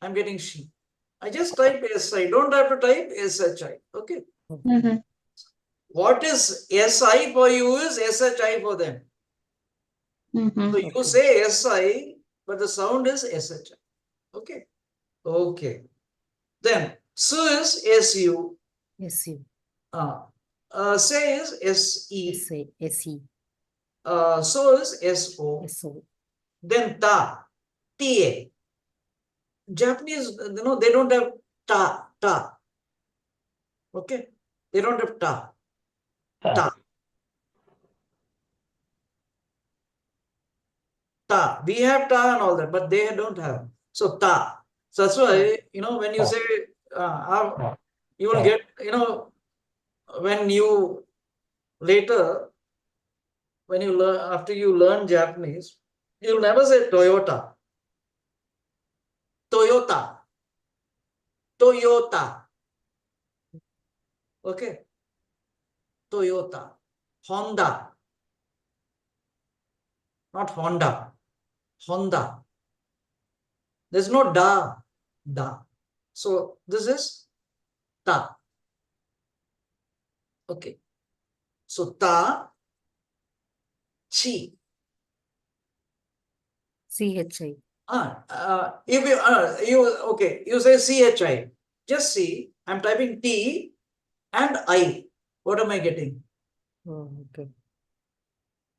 I'm getting she. I just type SI. Don't have to type SHI. Okay. Mm-hmm. What is SI for you is SHI for them. Mm-hmm. So you say SI, but the sound is SHI. Okay. Okay. Then Su is SU. S-U. Say is SE. S-A. S-E. So is SO. S-O. Then Ta. TA. Japanese, they don't have ta. Okay. They don't have ta. Ta. We have ta and all that, but they don't have. So ta. So that's why, when you say, you will get, when you later, when you learn, after you learn Japanese, you'll never say Toyota. Okay. Toyota. Honda. Not Honda. Honda. There's no da. So this is ta. Okay. So ta, chi. C-H-I. If you say chi. Just see, I'm typing T and I. What am I getting? Oh, okay.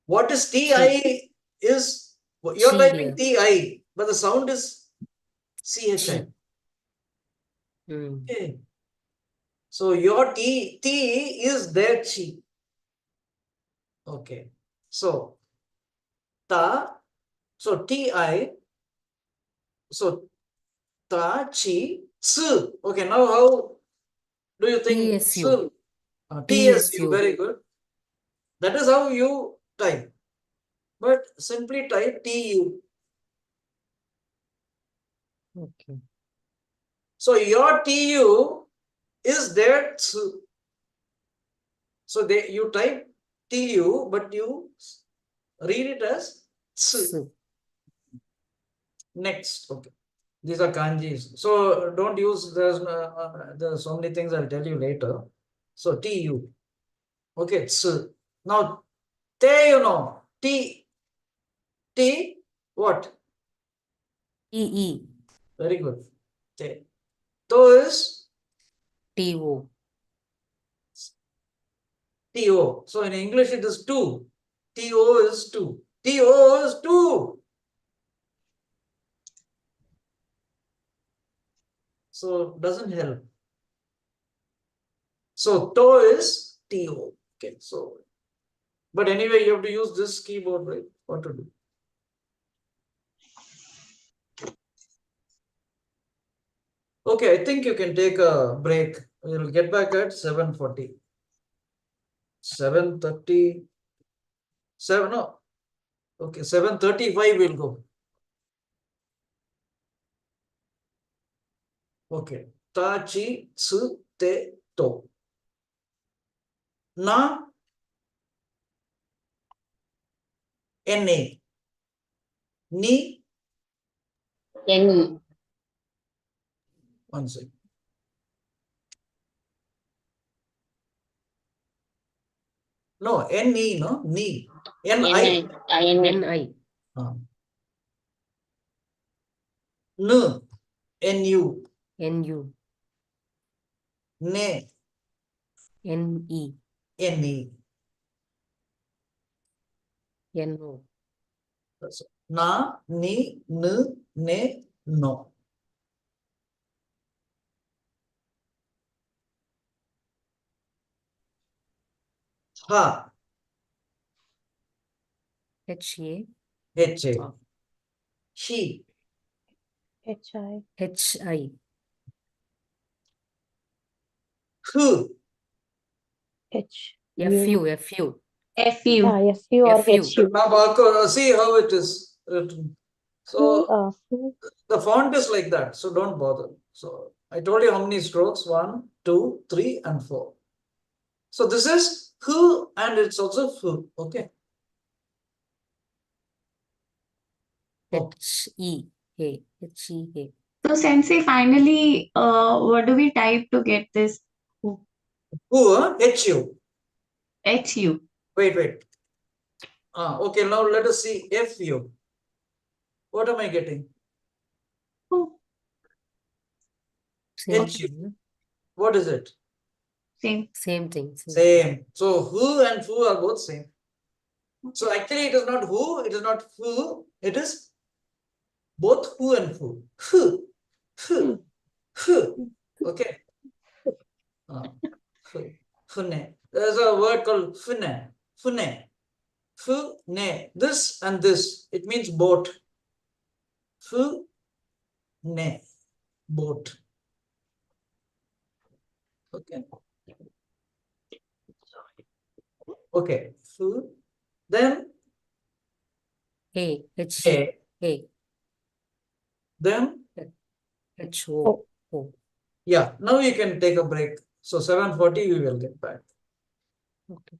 What is TI is, you're Chi typing here. TI, but the sound is CHI. Mm. Okay. So your T is their chi. Okay. So ta, so TI, so ta, chi, tsu. Okay, now how do you think TSU. TSU, TSU. very good. That is how you type. But simply type TU. Okay. So your TU is there. So you type TU, but you read it as Su. next. Okay. These are kanjis. So don't use, there's so many things I'll tell you later. So TU. Okay. Now, te, you know, T, what? E. Very good. Te. To is TO. TO. So in English it is two. TO is two. TO is two. So doesn't help. So to is TO. Okay. So, but anyway, you have to use this keyboard, right? What to do? Okay, I think you can take a break. We'll get back at 7:40. 7:30. 7, no. Okay, 7:35 we'll go. Okay. Ta, chi, tsu, te, to. Na, na. Ni, Any. one second. No, ni, no, ni. Ni. Any. NI. Nu, nu. NU. Ne, NE. ne. NO. That's all. Na, ni, nu, ne, no. Ha, HA. ha. He, HI. HI. hu. H. FU. FU. FU or FU. HU. Now, Bhakar, see how it is written. So Fu. the font is like that, so don't bother. So I told you how many strokes: 1, 2, 3, and 4. So this is hu, and it's also fu. Okay. Oh, HE. HE. So Sensei, finally, what do we type to get this hu, hu. HU? Wait. Okay, now let us see fu. What am I getting? Oh, Same HU. thing. What is it? same. Same thing. Same. So hu and fu are both same. So actually it is not hu, it is not fu, it is both hu and fu. Hu, hu, hu. Okay. Fune. There's a word called fune. Fune. Fune. This and this. It means boat. Fune. Boat. Okay. Okay. Fu. Then Hey. HE. a. Hey. Then HO. O. yeah. Now you can take a break. So 7:40 we will get back. Okay.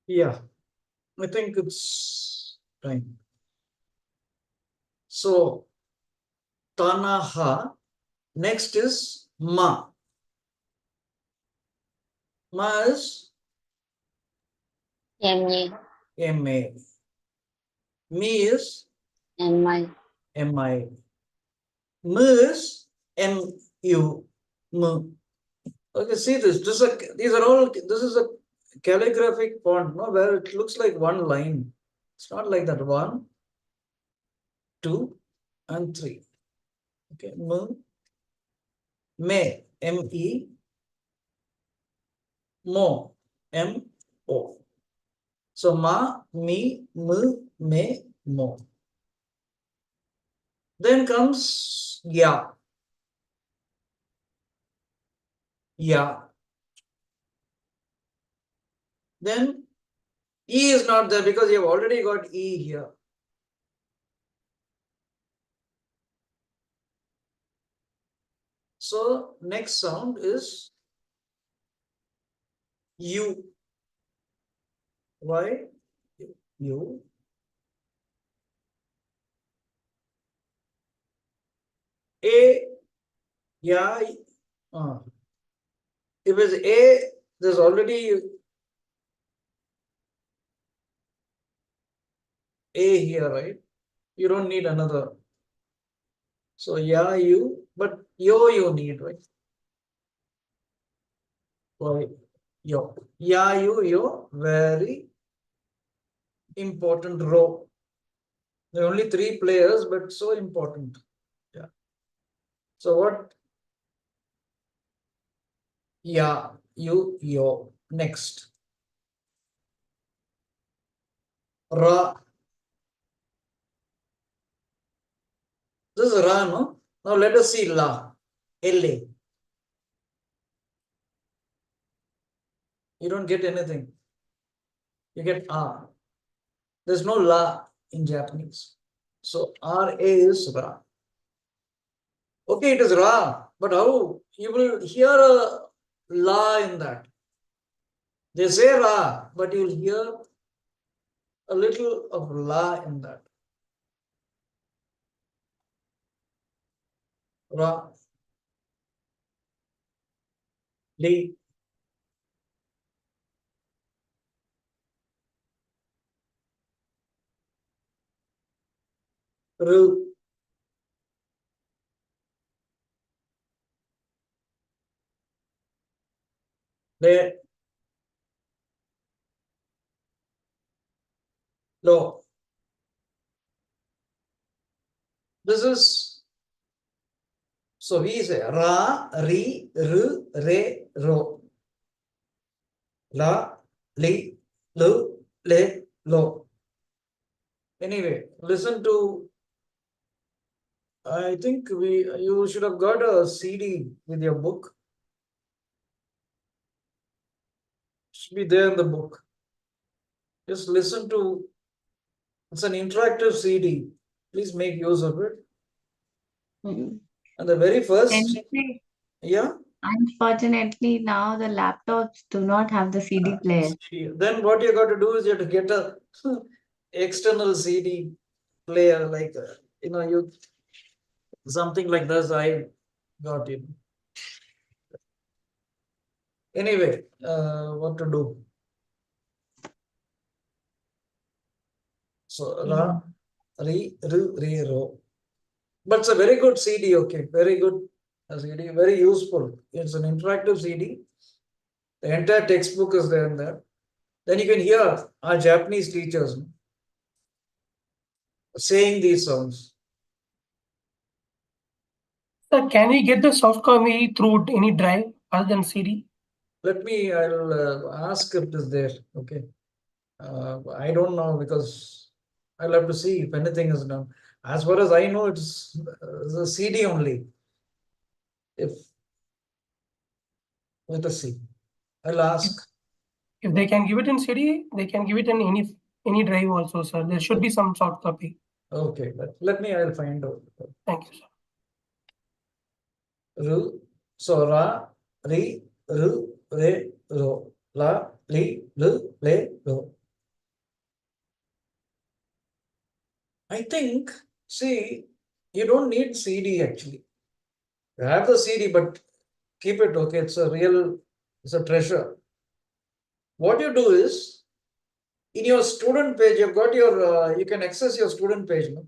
Yeah, I think it's time. So, Tanaha. Next is Ma. Ma is MA, MA. Me is MI, MI. M is MU. M. Okay, see this. These are all. This is a calligraphic font, no, where it looks like one line. It's not like that. 1, 2, and 3. Okay, Me, ME, Mo, MO. So Ma, Me, Me, Mo. Then comes Ya. Ya. Then E is not there because you have already got E here. So next sound is U. Why? U. A. Yeah. If it's A, there's already A here, right? You don't need another. So yeah, you, but yo you need, right? Why? Yo. Yeah, yo, very important row. There are only 3 players, but so important. Yeah. So what? Yeah, you, yo. Next. Ra. This is Ra, no? Now let us see La. LA. You don't get anything. You get R. There's no La in Japanese. So RA is Ra. Okay, it is Ra, but how? You will hear a La in that. They say Ra, but you'll hear a little of La in that. Ra. Li. Ru. Le. Lo. This is, so we say Ra, Ri, Ru, Re, Ro. La, Li, Lu, Le, Lo. Anyway, listen to, I think you should have got a CD with your book. Should be there in the book. Just listen to, it's an interactive CD. Please make use of it. Mm. And the very first, Anyway, yeah. unfortunately, now the laptops do not have the CD player. Then what you got to do is you have to get a external CD player, like you something like this. I got it. Anyway, what to do? So Ra, Ri, Ru, Re, Ro. But it's a very good CD. Okay, very good CD, very useful. It's an interactive CD. The entire textbook is there in there. Then you can hear our Japanese teachers saying these sounds. Sir, can we get the soft copy through any drive other than CD? I'll ask if it is there. Okay. I don't know because I'll have to see if anything is done. As far as I know, it's a CD only. Let us see. I'll ask. If they can give it in CD, they can give it in any drive also, sir. There should be some soft copy. Okay, I'll find out. Thank you, sir. Ru, so Ra, Ri, Ru, Re, Ro, La, Li, Lu, Le, Lo. I think, see, you don't need CD actually. You have the CD, but keep it, okay? It's a treasure. What you do is, in your student page, you've got your, you can access your student page, no?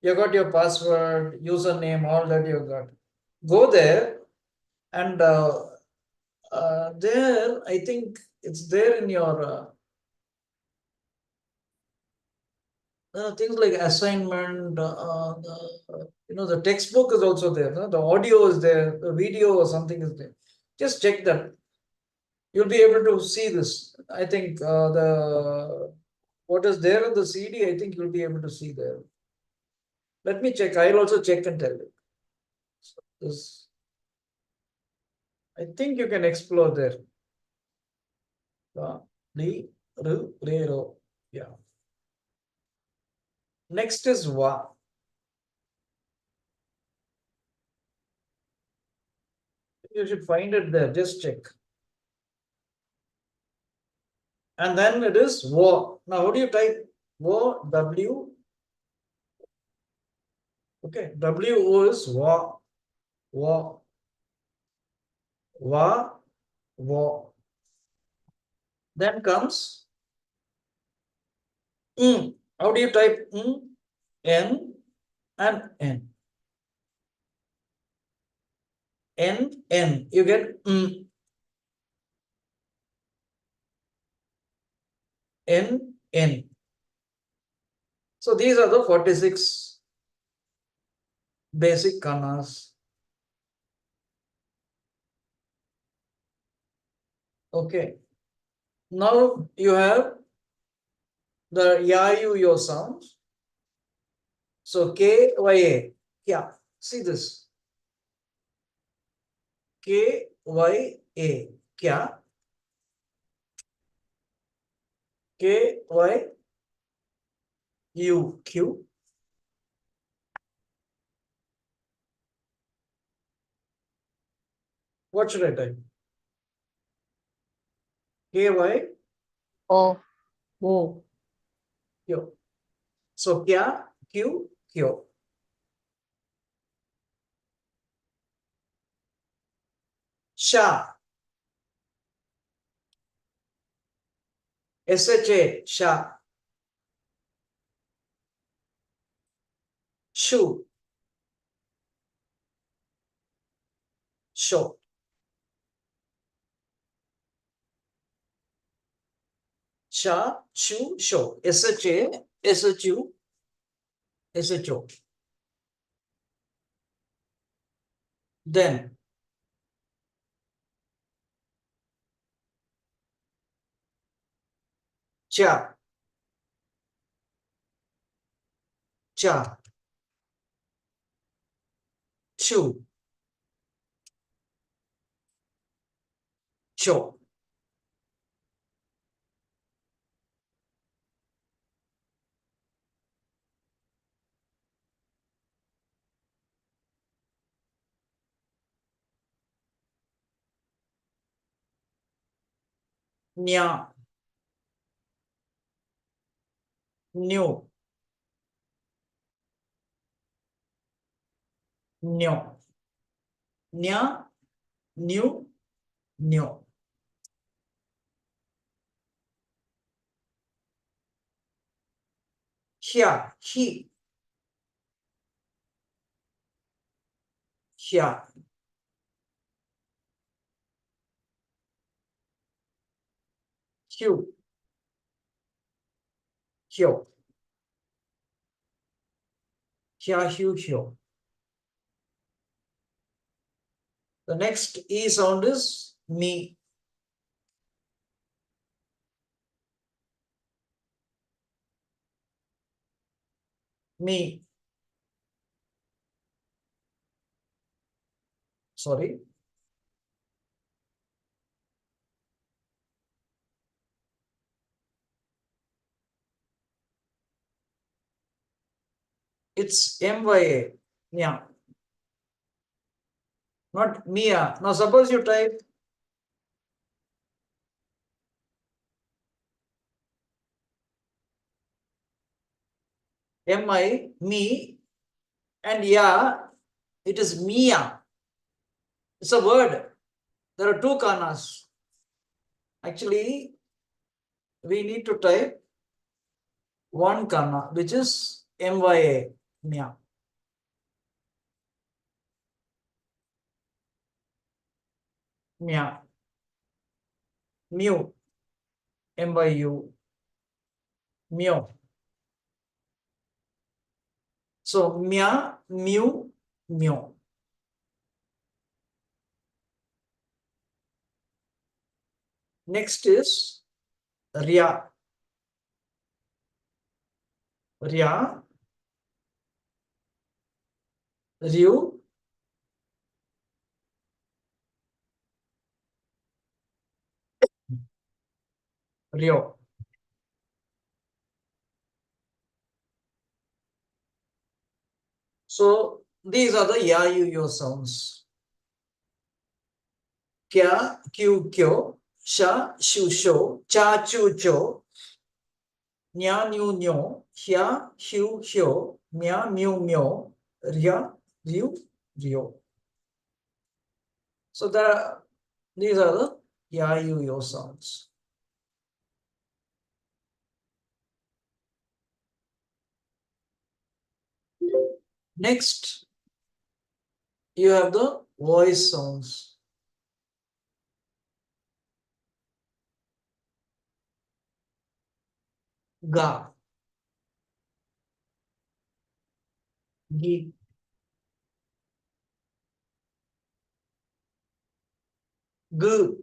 You got your password, username, all that you got. Go there and there, I think it's there in your things like assignment, the textbook is also there, no? The audio is there, the video or something is there. Just check that. You'll be able to see this. I think what is there in the CD, I think you'll be able to see there. Let me check. I'll also check and tell you. So this, I think you can explore there. Yeah. Next is wa. You should find it there. Just check. And then it is wo. Now, how do you type wo? W. Okay. W-O is wa. Wa. Wa. Wo. Then comes How do you type N and N? N. You get N. So these are the 46 basic kannas. Okay. Now you have the ya-you-yo sounds. So K-Y-A. Yeah. See this. K-Y-A. Kya? K-Y-U-Q. What should I type? K-Y. O. O. Q. So kya, Q, Q. Sha. S-H-A. Sha. Shu. Sho. Sha, Shu, Sho. S-H-A, S-H-U, S-H-O. Then cha. Cha. Chu. Cho. Nya. Nyo. Nyo. Nya. New. Nyo. Hya. He. Hya. Hyu. Hyo. Hya, Hyu, Hyo. The next E sound is me. Me. Sorry. It's M-Y-A. Yeah. Not Mia. Now suppose you type M-I, me, and ya, it is Mia. It's a word. There are two kanas. Actually, we need to type one kana, which is M-Y-A, Mia. Mia. Mu, M-Y-U, Mu. So, Mia, Mu, Mu. Next is Rya. Rya, Ryu, Ryo. So these are the ya, yu, yo sounds. Kya, kyu, kyo, sha, shu, sho, cha, chu, cho, nya, nyu, nyo, hya, hyu, hyo, mya, myu, myo, rya, ryu, ryo. So these are the ya, yu, yo sounds. Next, you have the voice sounds. Ga, gi, gu,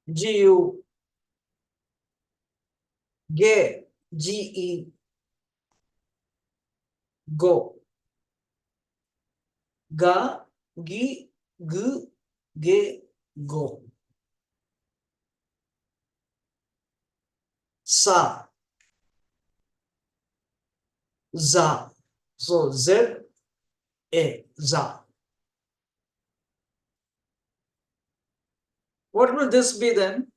gu, ge, ge, go. Ga, gi, gu, ge, go. Sa, za. So Z, A, za. What will this be then?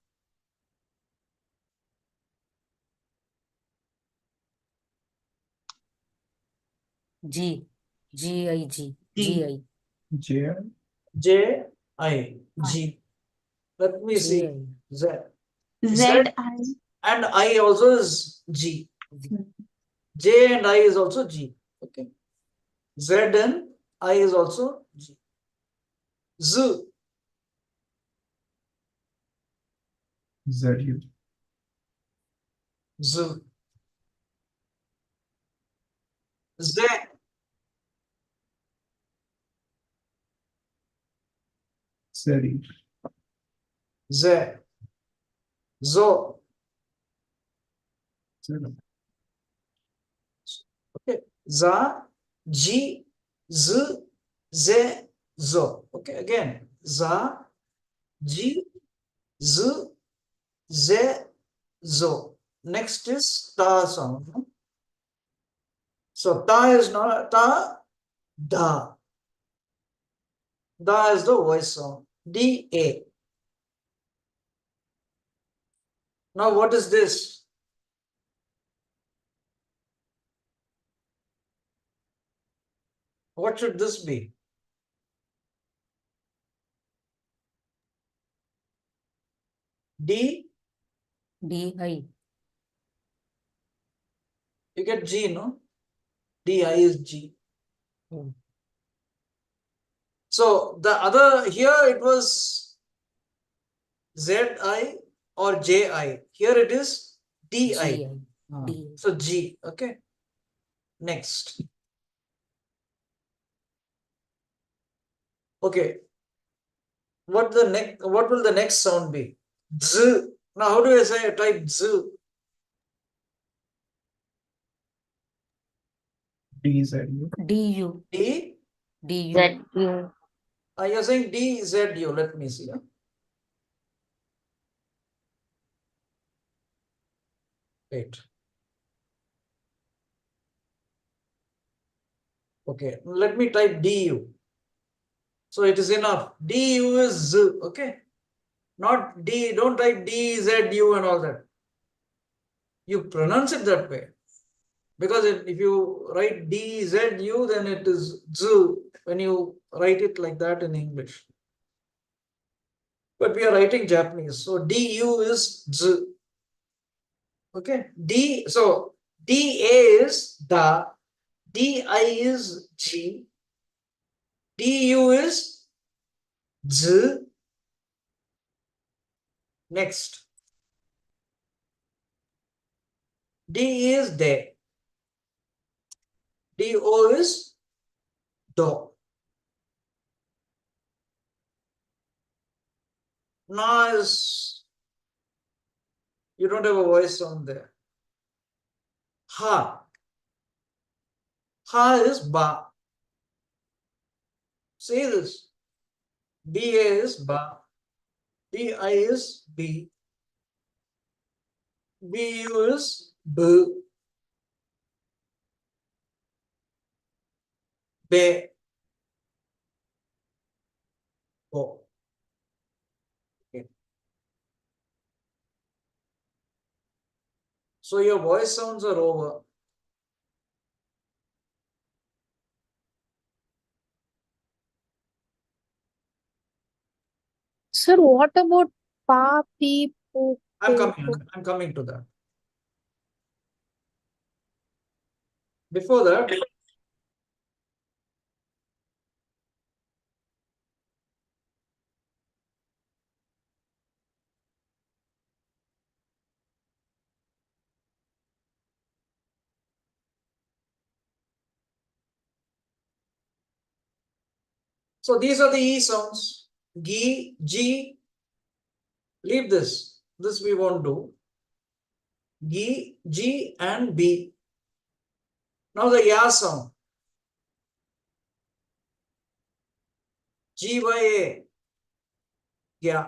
G. G-I-G. G-I. J, J, I, G. Let me see. G-I. Z. Z, And I also is G. J and I is also G. Okay. Z and I is also G. Z. ZU. Z. Z. ZE. Z. Zo. ZO. Okay. Za, G, Z, Z, Zo. Okay. Again. Za, G, Z, Z, Zo. Next is ta sound. So ta is not ta, da. Da is the voice sound. D-A. Now what is this? What should this be? D, D-I. you get G, no? D-I is G. Hmm. So the other, here it was Z-I or J-I. Here it is D-I. G-I. D. So G, okay. Next. Okay. What will the next sound be? Z. Now how do I say type Z? DZU. D-U. D. D-U. ZU. You're saying D-Z-U. Let me see. Wait. Okay, let me type DU. So it is enough. DU is Z, okay? Not D, don't type DZU and all that. You pronounce it that way. Because if you write DZU, then it is Z when you write it like that in English. But we are writing Japanese, so DU is Z. Okay, so DA is Da, DI is G, DU is Z. Next, D is De, DO is Do. Na is, you don't have a voice sound there. Ha. Ha is Ba. Say this. BA is Ba. DI is B. BU is B. Be. Bo. Okay. So your voice sounds are over. Sir, what about pa, pi, pu, I'm pe, coming. pu? I'm coming to that. Before that, so these are the E sounds. G, G. Leave this. This we won't do. G, G, and B. Now the Ya sound. G by A. Ya.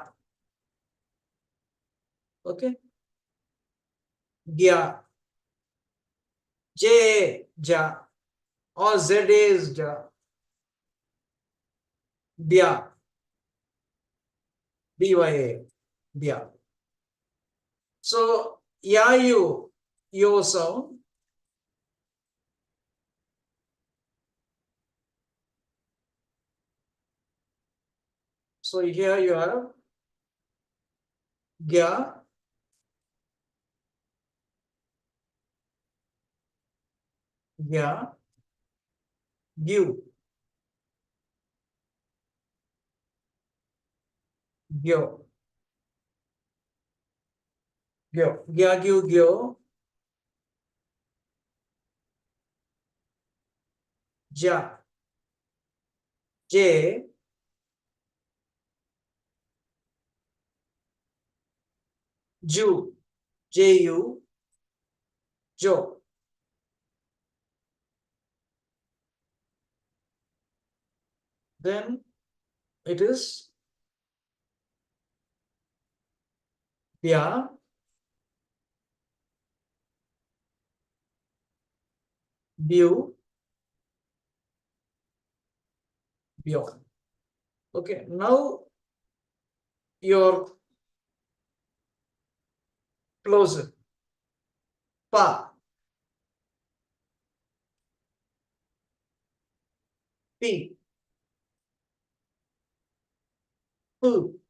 Okay. Gya. J, Ja. Or Z is Ja. Bya. BYA. Bya. So Yayu, Yo sound. So here you have Gya, Gya, Gyu, Gyo, Gyo, Gya, Gyu, Gyo, Ja, J, Ju, Ju, Jo. Then it is Bya, Bu, Byo. Okay, now your plosive. Pa, Pi, Pu,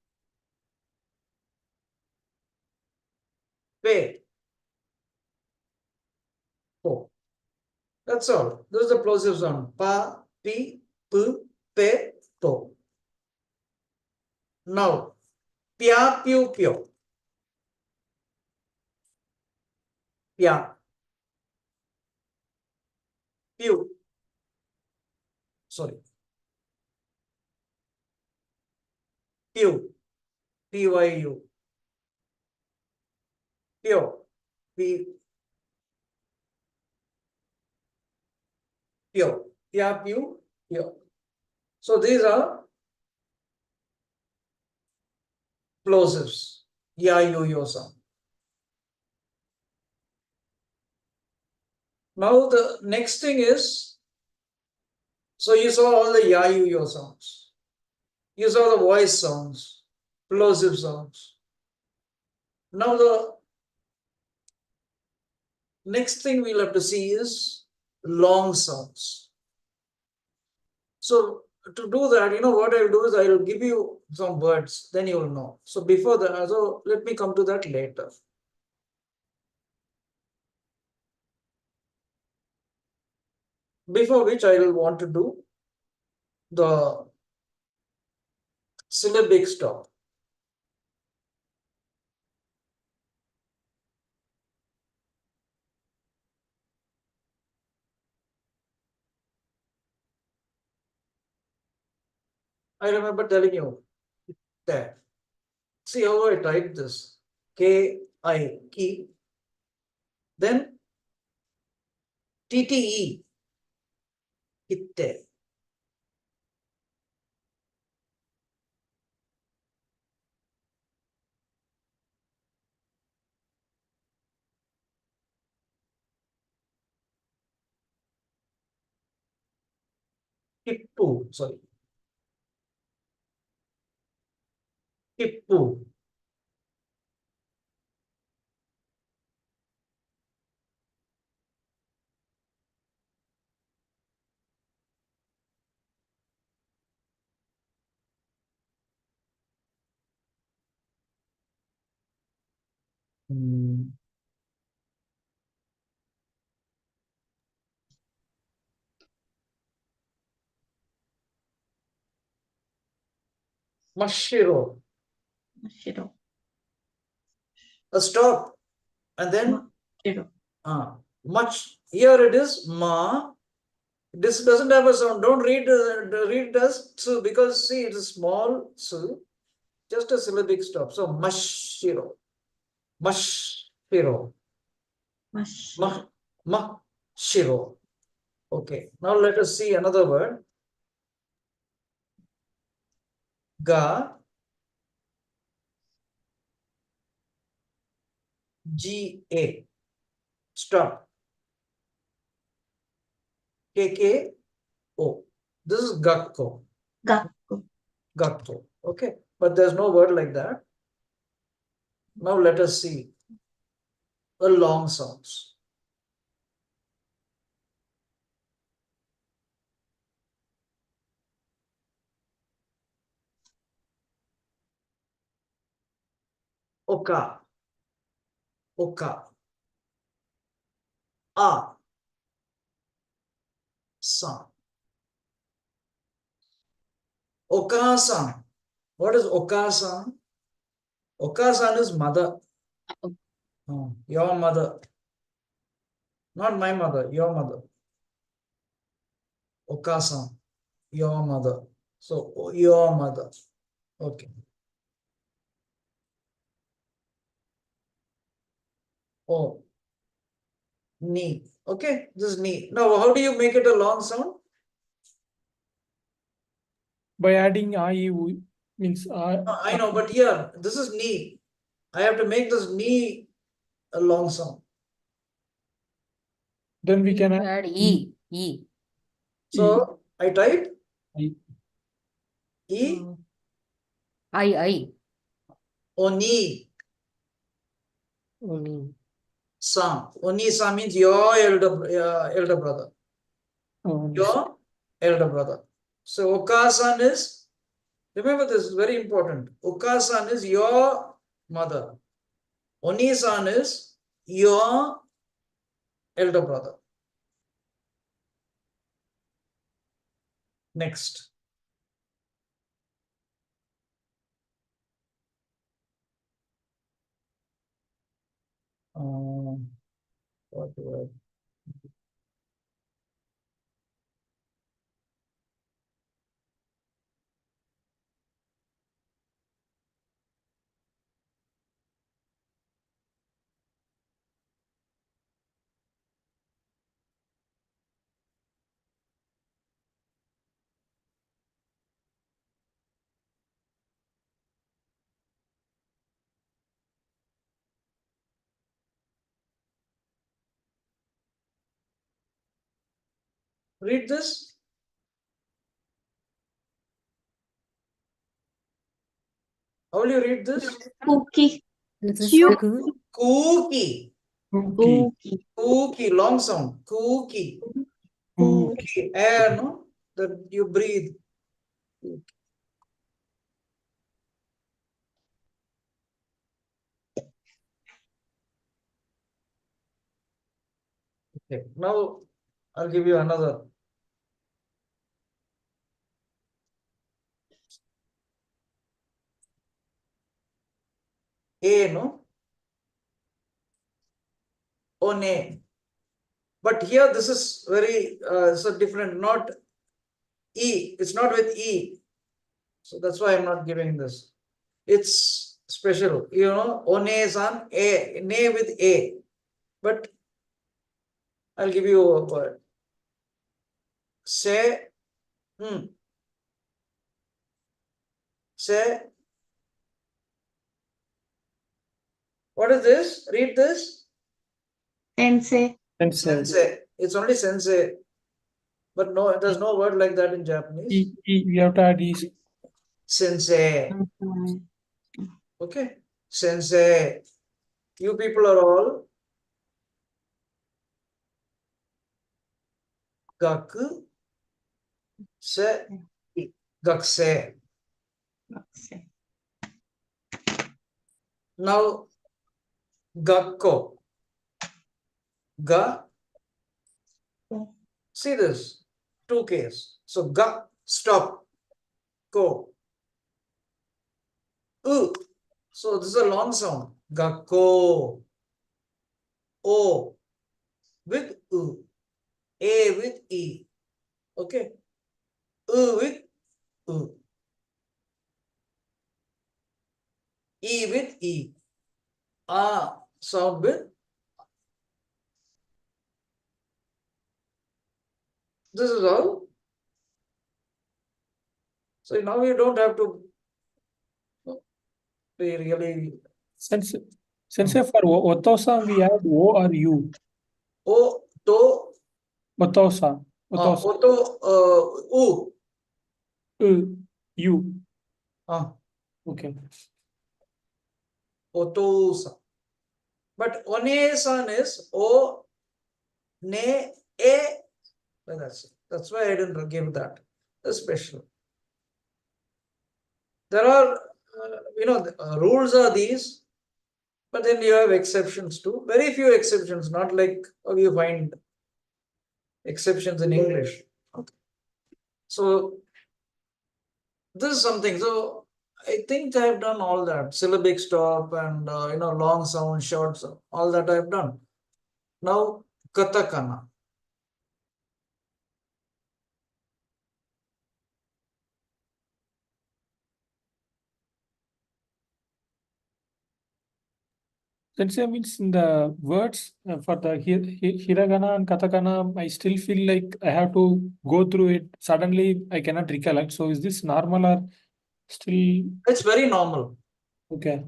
Pe, Po. That's all. Those are the plosive sound. Pa, Pi, Pu, Pe, Po. Now, Pya, Pyu, Pyo. Pya, Pyu. Sorry. Pyu, Pyu. Pyo, P, Pyo. Pya, Pyu, Pyo. So these are plosives. Ya, Yu, Yo sound. Now the next thing is, so you saw all the Ya, Yu, Yo sounds. You saw the voice sounds, plosive sounds. Now the Next thing we'll have to see is long sounds. So to do that, what I'll do is I'll give you some words, then you will know. So before that, so let me come to that later. Before which I will want to do the syllabic stop. I remember telling you that. See how I type this. K-I, key. Then T-T-E, kitte. Kippu, sorry. Kippu. Mashiro. Shiro. A stop. And then Shiro. much. Here it is ma. This doesn't have a sound. Don't read read as tsu, because see it is small tsu, just a syllabic stop. So mashiro. Mashiro. Mash. Mashiro. Okay. Now let us see another word. Ga. G-A. Stop. K-K-O. This is Gakko. Gakko. Gakko. Okay. But there's no word like that. Now let us see the long sounds. Oka. Oka. A. San. Oka-san. What is Oka-san? Oka-san is mother. Your mother. Not my mother, your mother. Oka-san. Your mother. So, your mother. Okay. Oh. Knee. Okay, this is knee. Now, how do you make it a long sound? By adding I means I know, but here, this is knee. I have to make this knee a long sound. then we can Add E. E. So, I type I. E, I. Oni, Oni. San. Oni San means your elder brother. Your elder brother. So, Oka-san is, remember this is very important. Oka-san is your mother. Oni-san is your elder brother. Next. What word? Read this. How will you read this? Cookie. This is Q. Ku. Cookie. Cookie. Cookie. Cookie, long sound. Cookie. Cookie. Air, no? That you breathe. Okay. Now I'll give you another. A, no? One. But here this is very so different, not E. It's not with E. So that's why I'm not giving this. It's special. You know, one is on A, ne with A. But I'll give you a word. Say, say, what is this? Read this. Sensei. Sensei. It's only sensei. But no, there's no word like that in Japanese. We have to add is. Sensei. Mhm. Okay. Sensei. You people are all gaku se gakse. Okay. Now gakko. Ga. See this. 2 Ks. So ga, stop. Ko. U. So this is a long sound. Gakko. O with U. A with E. Okay. U with U. E with E. A sound with. This is all. So now you don't have to be really. Sensei, for Otosa, we add O or U. O, to, Otosa. oto, U. U. Okay. Otosa. But one-san is O, ne, A. That's why I didn't give that. That's special. There are, rules are these, but then you have exceptions too. Very few exceptions, not like how you find exceptions in English. Okay. So this is something. So I think I've done all that. Syllabic stop and long sound, short sound, all that I've done. Now katakana. Sensei, means in the words for the hiragana and katakana, I still feel like I have to go through it. Suddenly, I cannot recollect. So, is this normal or still? It's very normal. Okay.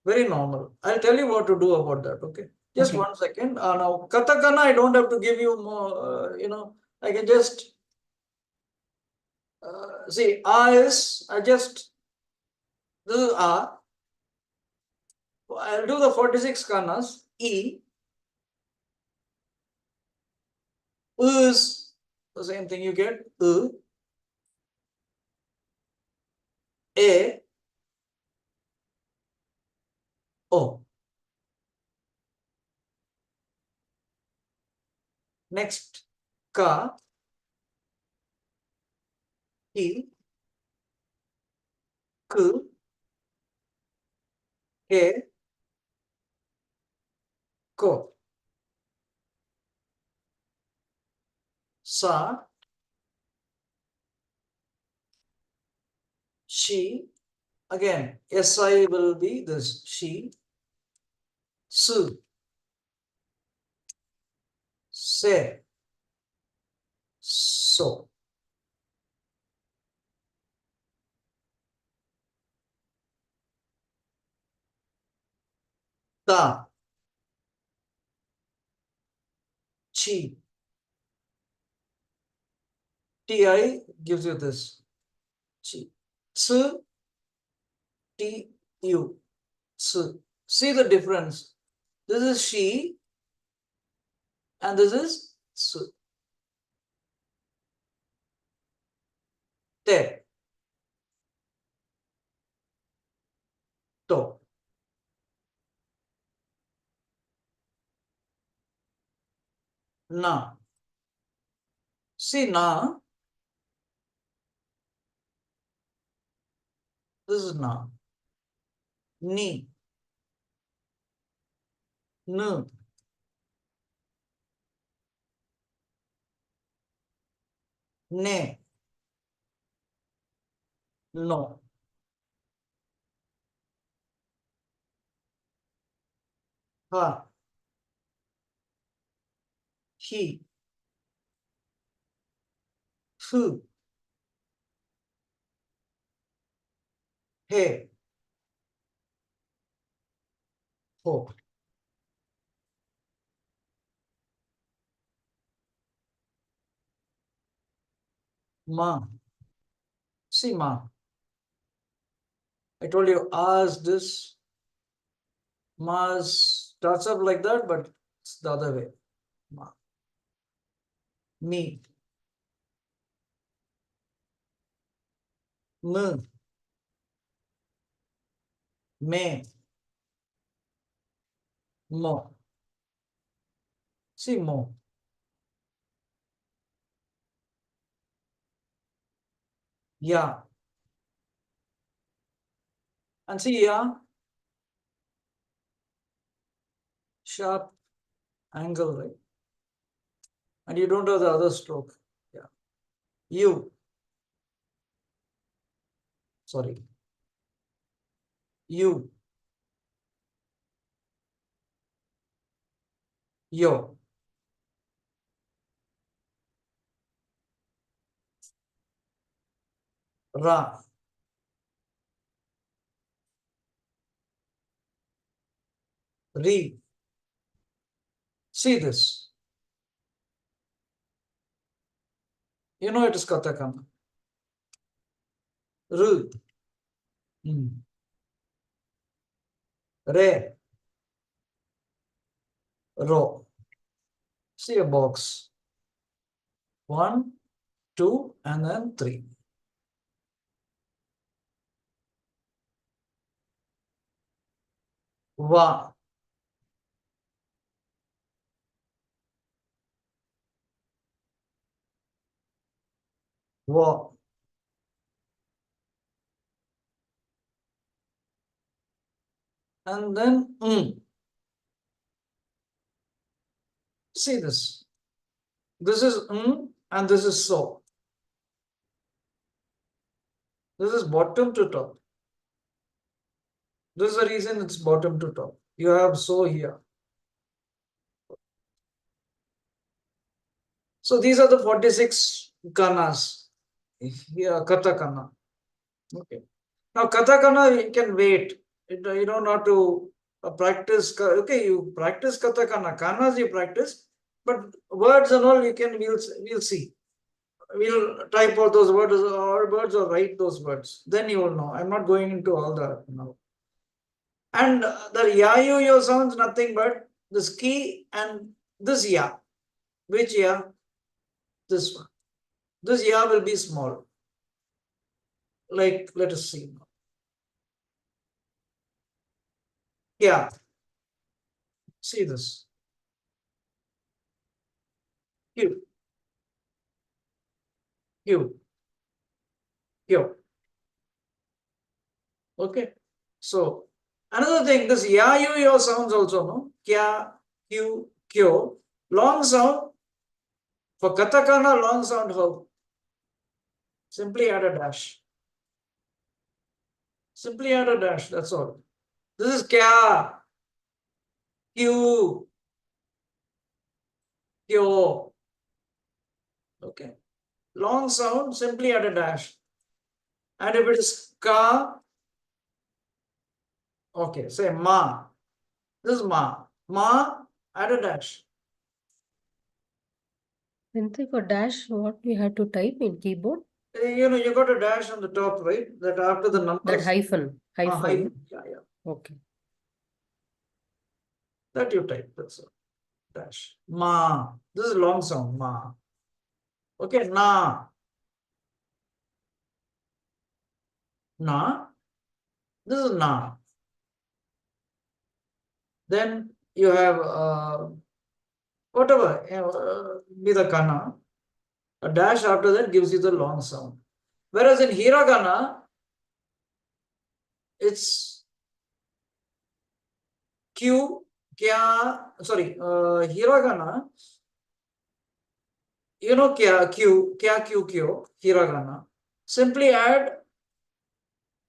Very normal. I'll tell you what to do about that. Okay. Just Okay. 1 second. Now katakana, I don't have to give you more. I can just see. This is A. I'll do the 46 kanas. E. Is the same thing you get. A. O. Next, ka. Ki. Ku. Ke. Ko. Sa. She. Again, SI will be this. She. Su. Se. So. Ta. Chi. Ti gives you this. Chi. Tsu. Tu. Tsu. See the difference. This is she. and this is su. Te. To. Na. See na. This is na. Ni. Nu. Ne. No. Ha. He. Fu. He. Ho. Ma. See ma. I told you as this. Ma starts up like that, but it's the other way. Ma. Me. Mu. Me. Mo. See mo. Yeah. And see yeah. Sharp angle, right? And you don't have the other stroke. Yeah. You. Sorry. You. Yo. Ra. Re. See this. You know it is katakana. Ru. Re. Ro. See a box. 1, 2, and then 3. Va. Va. And then See this. This is and this is so. This is bottom to top. This is the reason it's bottom to top. You have so here. So these are the 46 kanas. Here, katakana. Okay. Now katakana you can wait. You don't have to practice. Okay, you practice katakana. Kanas you practice, but words and all we'll see. We'll type all those words or write those words. Then you will know. I'm not going into all that now. And the ya sounds nothing but this ki and this ya. Which ya? This one. This ya will be small. Like, let us see now. Yeah. See this. Q. Q. Q. Okay. So, another thing, this ya, yo sounds also, no? Kya, Q, Kyo. Long sound. For katakana, long sound, how? Simply add a dash. Simply add a dash, that's all. This is kya, Q, Kyo. Okay. Long sound, simply add a dash. And if it is ka, okay, say ma. This is ma. Ma, add a dash. Then for dash, what we have to type in keyboard? You got a dash on the top, right? That after the numbers. That hyphen. Hyphen. Yeah. Okay. That you type. That's all. dash. Ma. This is long sound. Ma. Okay. Na. Na. This is na. Then you have whatever, be the kana. A dash after that gives you the long sound. Whereas in hiragana, it's Q, kya, sorry, hiragana, you know, kya, Q, kya, Q, Q, hiragana. Simply add,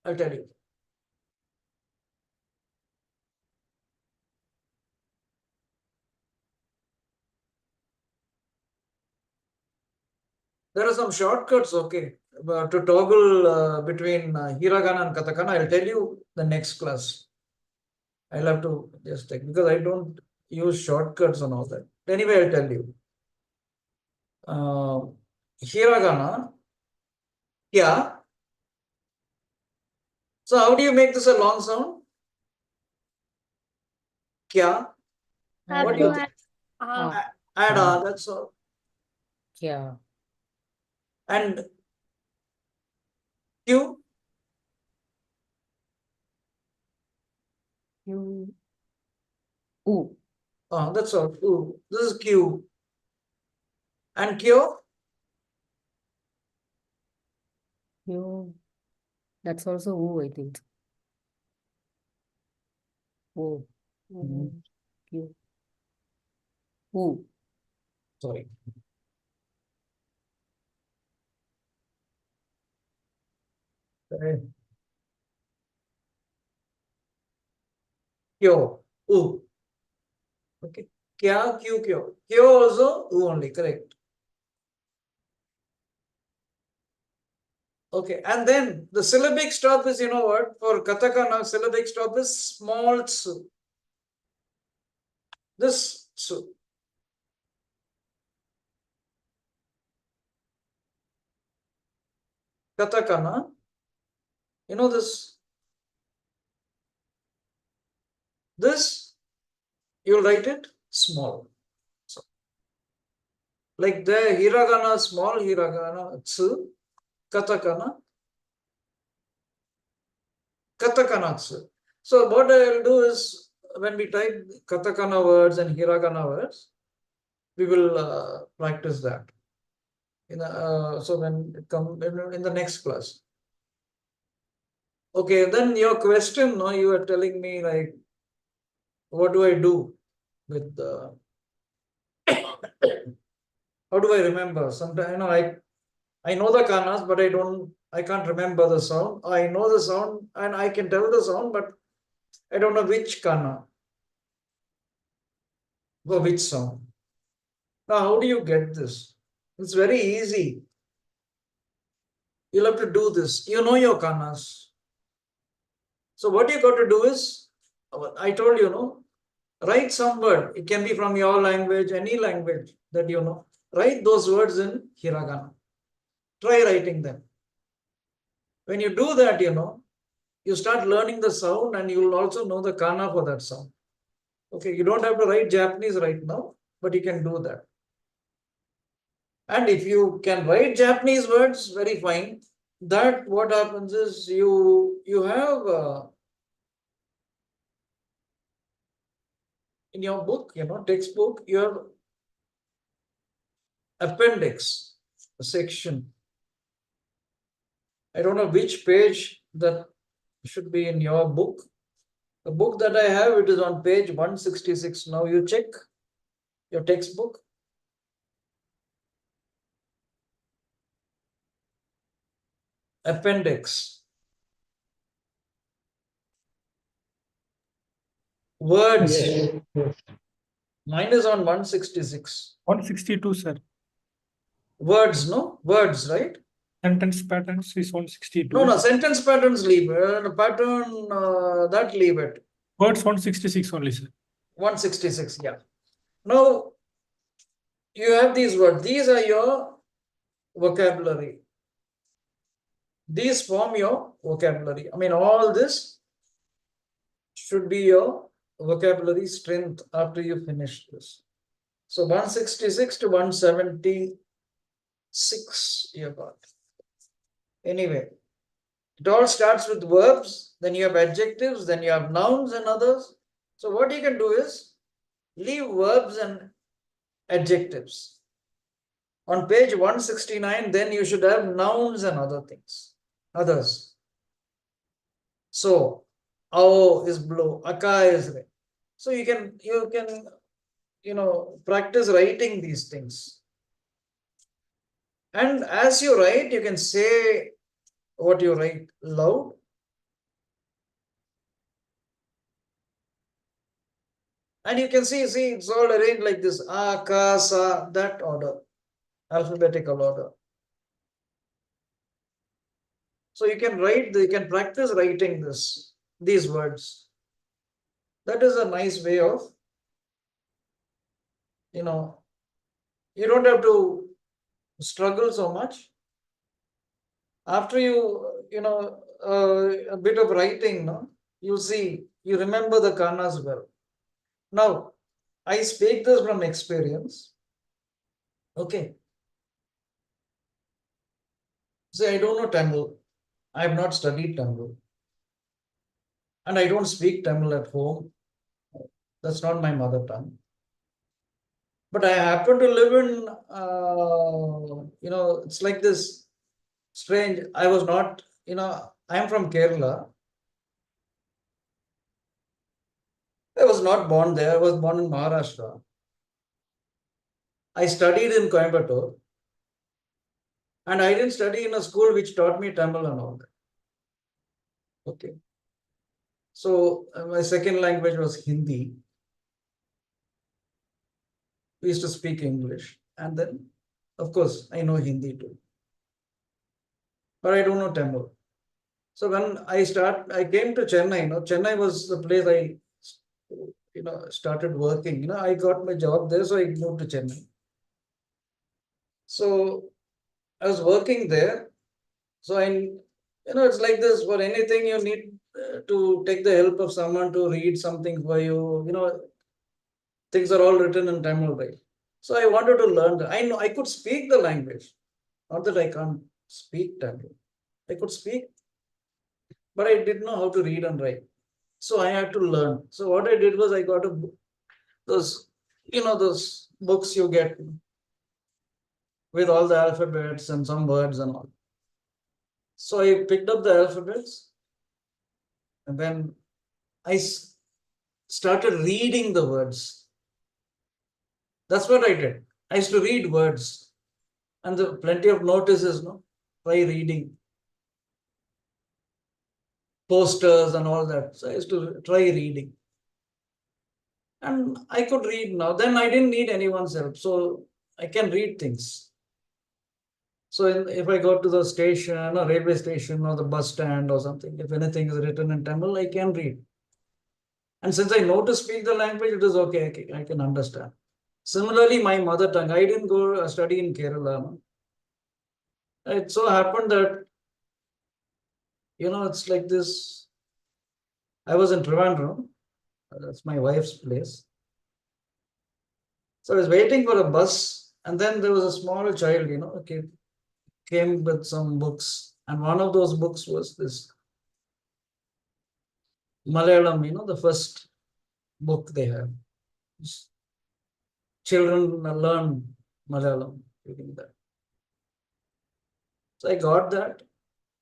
I'll tell you. There are some shortcuts, okay, to toggle between hiragana and katakana. I'll tell you the next class. I'll have to just take, because I don't use shortcuts and all that. Anyway, I'll tell you. Hiragana, kya. So how do you make this a long sound? Kya. Have What do to you think? add Add that's all. Yeah. And Q, You. Ooh. that's all. Ooh, this is Q. And Q, You. That's also ooh, I think. Ooh. You. Ooh. sorry. Okay. Q, ooh. Okay. Kya, Q, Q. Q also ooh only, correct. Okay, and then the syllabic stop is, you know what, for katakana, syllabic stop is small tsu. This tsu. Katakana, you know this. This, you'll write it small. So, like the hiragana, small hiragana, tsu, katakana, katakana tsu. So what I'll do is, when we type katakana words and hiragana words, we will practice that. So when it come in the next class. Okay, then your question, no, you are telling me like, what do I do with how do I remember? Sometimes, you know, I know the kanas, but I can't remember the sound. I know the sound and I can tell the sound, but I don't know which kana for which sound. Now, how do you get this? It's very easy. You'll have to do this. You know your kanas. So what you got to do is, I told you, no, write some word. It can be from your language, any language that you know. Write those words in hiragana. Try writing them. When you do that, you know, you start learning the sound and you will also know the kana for that sound. Okay, you don't have to write Japanese right now, but you can do that. And if you can write Japanese words, very fine. That what happens is you have in your book, you know, textbook, you have appendix, a section. I don't know which page that should be in your book. The book that I have, it is on page 166. Now you check your textbook. Appendix. Words. Yes, yes. Mine is on 166. 162, sir. Words, no? Words, right? Sentence patterns is 162. No, sentence patterns leave. Pattern, that leave it. Words 166 only, sir. 166, yeah. Now, you have these words. These are your vocabulary. These form your vocabulary. I mean, all this should be your vocabulary strength after you finish this. So 166 to 176 you got. Anyway, it all starts with verbs, then you have adjectives, then you have nouns and others. So what you can do is leave verbs and adjectives. On page 169, then you should have nouns and other things, others. So, ao is blue, aka is red. So you can practice writing these things. And as you write, you can say what you write loud. And you can see it's all arranged like this, a, ka, sa, that order, alphabetical order. So you can practice writing these words. That is a nice way of, you don't have to struggle so much. After a bit of writing, you see, you remember the kanas well. Now, I speak this from experience. Okay. Say, I don't know Tamil. I have not studied Tamil. And I don't speak Tamil at home. That's not my mother tongue. But I happen to live in, it's like this strange. I was not, I am from Kerala. I was not born there. I was born in Maharashtra. I studied in Coimbatore. And I didn't study in a school which taught me Tamil and all that. Okay. So my second language was Hindi. We used to speak English. And then, of course, I know Hindi too. But I don't know Tamil. So when I came to Chennai. Chennai was the place I started working. I got my job there, so I moved to Chennai. So I was working there. So it's like this. For anything, you need to take the help of someone to read something for you. Things are all written in Tamil, right? So I wanted to learn that. I know I could speak the language. Not that I can't speak Tamil. I could speak, but I didn't know how to read and write. So I had to learn. So what I did was I got those books you get with all the alphabets and some words and all. So I picked up the alphabets and then I started reading the words. That's what I did. I used to read words and there were plenty of notices, by reading. Posters and all that. So I used to try reading. And I could read now. Then I didn't need anyone's help. So I can read things. So if I go to the station, or railway station, or the bus stand or something, if anything is written in Tamil, I can read. And since I know to speak the language, it is okay. I can understand. Similarly, my mother tongue, I didn't go study in Kerala. It so happened that, it's like this. I was in Trivandrum. That's my wife's place. So I was waiting for a bus, and then there was a small child, came with some books. And one of those books was this Malayalam, the first book they have. Children learn Malayalam reading that. So I got that.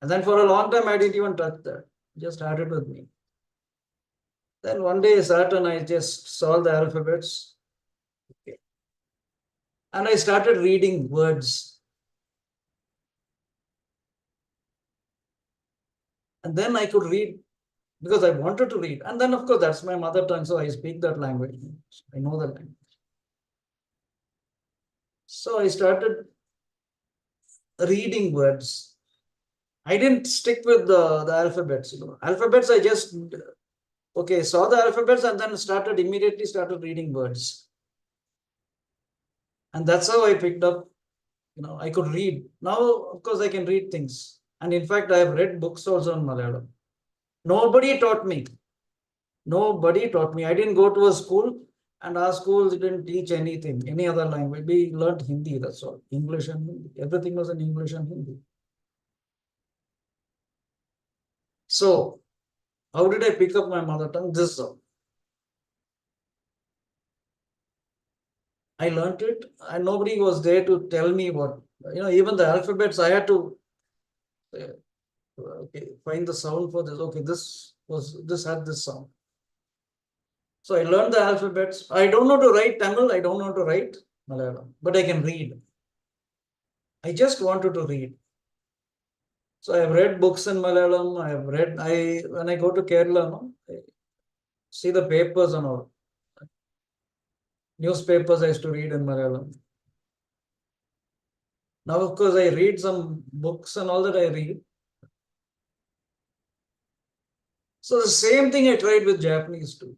And then for a long time, I didn't even touch that. Just had it with me. Then one day I sat and I just saw the alphabets. Okay. And I started reading words. And then I could read because I wanted to read. And then, of course, that's my mother tongue. So I speak that language. I know the language. So I started reading words. I didn't stick with the alphabets. Alphabets, I just, saw the alphabets and then immediately started reading words. And that's how I picked up, I could read. Now, of course, I can read things. And in fact, I have read books also in Malayalam. Nobody taught me. I didn't go to a school And our schools didn't teach anything, any other language. We learned Hindi, that's all. English and Hindi. Everything was in English and Hindi. So, how did I pick up my mother tongue? This is how. I learned it, and nobody was there to tell me what, even the alphabets, I had to find the sound for this. Okay, this had this sound. So I learned the alphabets. I don't know to write Tamil, I don't know to write Malayalam, but I can read. I just wanted to read. So I have read books in Malayalam. When I go to Kerala, I see the papers and all. Newspapers I used to read in Malayalam. Now, of course, I read some books and all that I read. So the same thing I tried with Japanese too.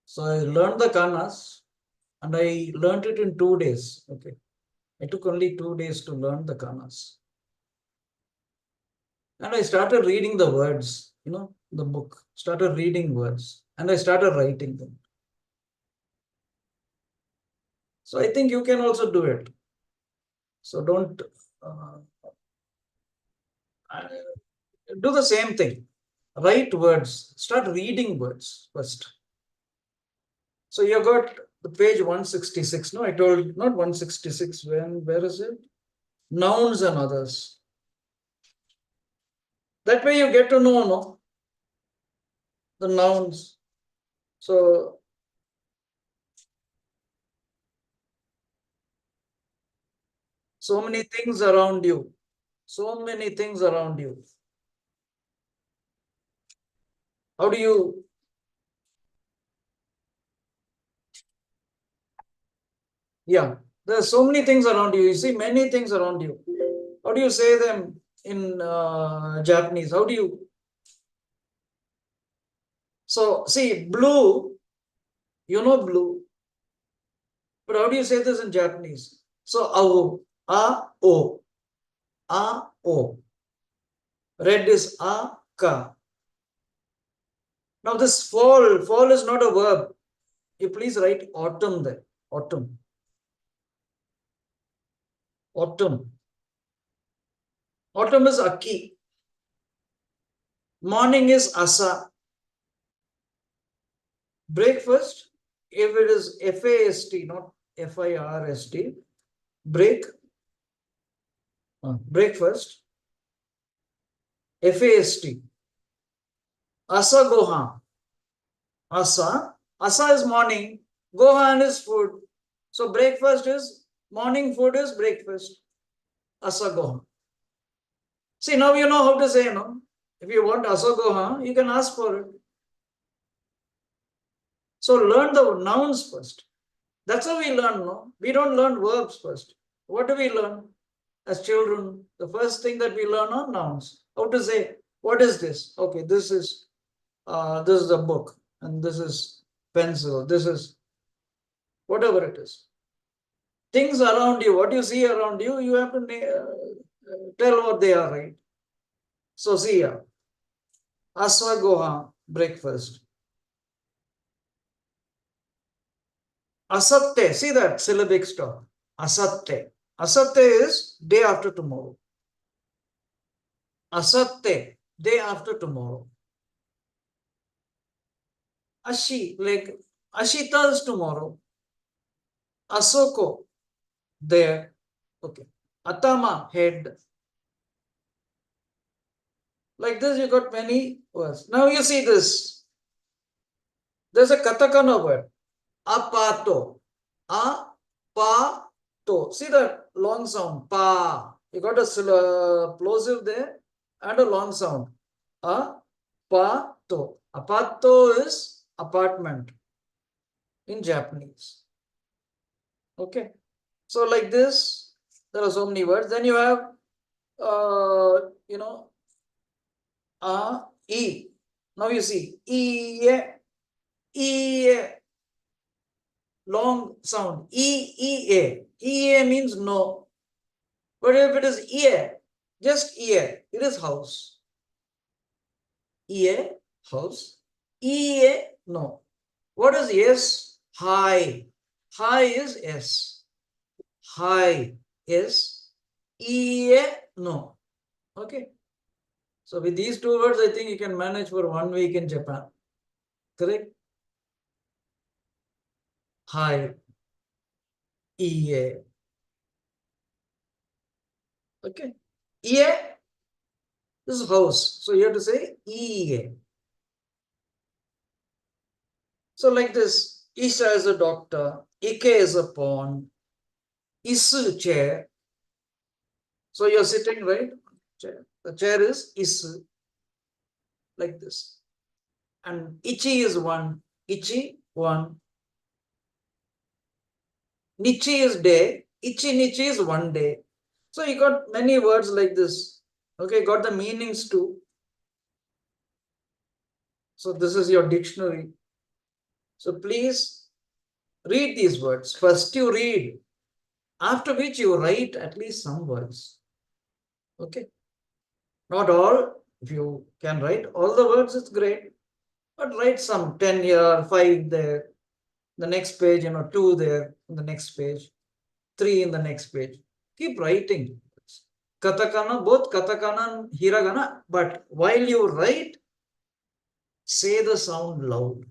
So I learned the kanas and I learned it in 2 days. Okay. It took only 2 days to learn the kanas. And I started reading the words, the book, started reading words and I started writing them. So I think you can also do it. So don't do the same thing. Write words, start reading words first. So you got the page 166. No, I told you, not 166. Where is it? Nouns and others. That way you get to know, the nouns. So many things around you. So many things around you. How do you there are so many things around you. You see many things around you. How do you say them in Japanese? How do you? So see, blue, blue. But how do you say this in Japanese? So a-o. A-o. Red is a-ka. Now this fall is not a verb. You please write autumn there. Autumn. Autumn. Autumn is aki. Morning is asa. Breakfast, if it is F-A-S-T, not F-I-R-S-T, breakfast, F-A-S-T. Asa gohan. Asa is morning, gohan is food. So breakfast is, morning food is breakfast. Asa gohan. See, now you know how to say, no? If you want asa gohan, you can ask for it. So learn the nouns first. That's how we learn, no? We don't learn verbs first. What do we learn as children? The first thing that we learn are nouns. How to say, what is this? Okay, this is a book, and this is pencil, this is whatever it is. Things around you, what you see around you, you have to tell what they are, right? So see here, Aswa Goha, breakfast. Asatte, see that syllabic stop. Asatte. Asatte is day after tomorrow. Asatte, day after tomorrow. Ashi, like Ashita is tomorrow. Asoko, there. Okay. Atama, head. Like this, you got many words. Now you see this. There's a katakana word. Apato. A-pa-to. See that long sound. Pa. You got a plosive there and a long sound. A-pa-to. Apato is apartment in Japanese. Okay. So like this, there are so many words. Then you have, E. Now you see, E. Long sound. E-E-A. E-A means no. But if it is E-A, just E-A, it is house. E-A, house. E-A, no. What is yes? Hi. Hi is S. Hi is E-A, no. Okay. So with these two words, I think you can manage for 1 week in Japan. Correct? Hi. E-A. Okay. E-A, this is house. So you have to say E-A. So like this, Isha is a doctor, Ike is a pond, Isu chair. So you're sitting, right? Chair. The chair is Isu, like this. And Ichi is one, Ichi, one. Nichi is day, Ichi Nichi is 1 day. So you got many words like this. Okay, got the meanings too. So this is your dictionary. So please read these words. First you read, after which you write at least some words. Okay. Not all. If you can write all the words, it's great. But write some 10 here, 5 there. The next page, 2 there. In the next page. 3 in the next page. Keep writing. Katakana, both katakana and hiragana. But while you write, say the sound loud.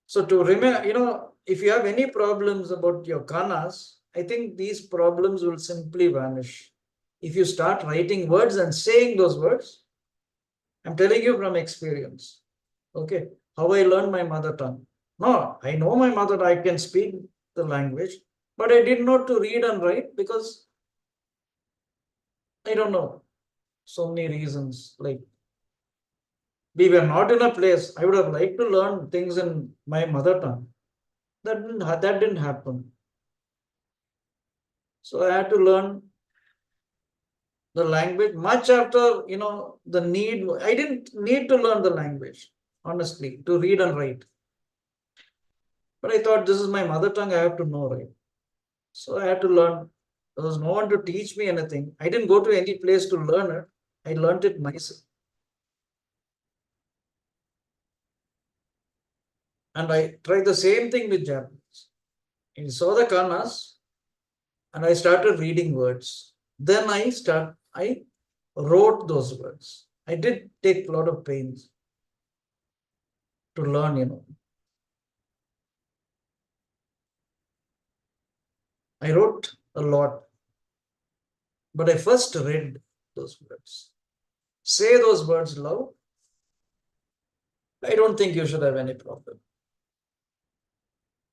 So to remember, if you have any problems about your kanas, I think these problems will simply vanish. If you start writing words and saying those words, I'm telling you from experience. Okay, how I learned my mother tongue. No, I know my mother, I can speak the language, but I didn't know to read and write because I don't know, so many reasons. Like we were not in a place. I would have liked to learn things in my mother tongue. That didn't happen. So I had to learn the language much after, the need. I didn't need to learn the language, honestly, to read and write. But I thought this is my mother tongue, I have to know, right? So I had to learn. There was no one to teach me anything. I didn't go to any place to learn it. I learned it myself. And I tried the same thing with Japanese. I saw the kanas and I started reading words. Then I wrote those words. I did take a lot of pains to learn, I wrote a lot, but I first read those words. Say those words loud. I don't think you should have any problem.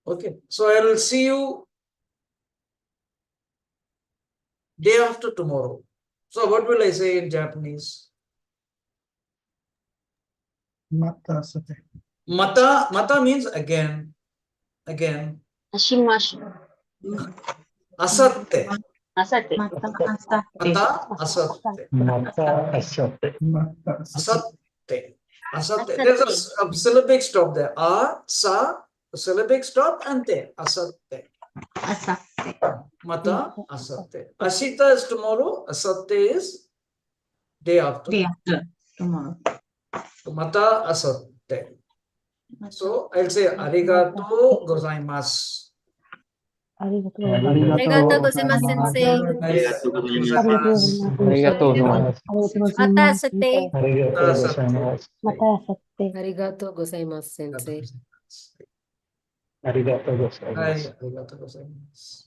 Okay, so I will see you day after tomorrow. So what will I say in Japanese? Mata sate. Mata means again. Ashimasu. Asatte. Asate. Mata asatte. Mata asatte. Mata sate. Asatte. Asatte. There's a syllabic stop there. A, sa, syllabic stop, and te. Asatte. Mata asatte. Ashita is tomorrow. Asatte is day after. Day after tomorrow. Mata asatte. So I'll say arigato gozaimasu. Arigatou gozaimasu, sensei. Arigato Arigatou gozaimasu. Mata asate. Arigatou gozaimasu. Mata asate. Arigatou gozaimasu, sensei. Arigatou gozaimasu. Arigato gozaimasu.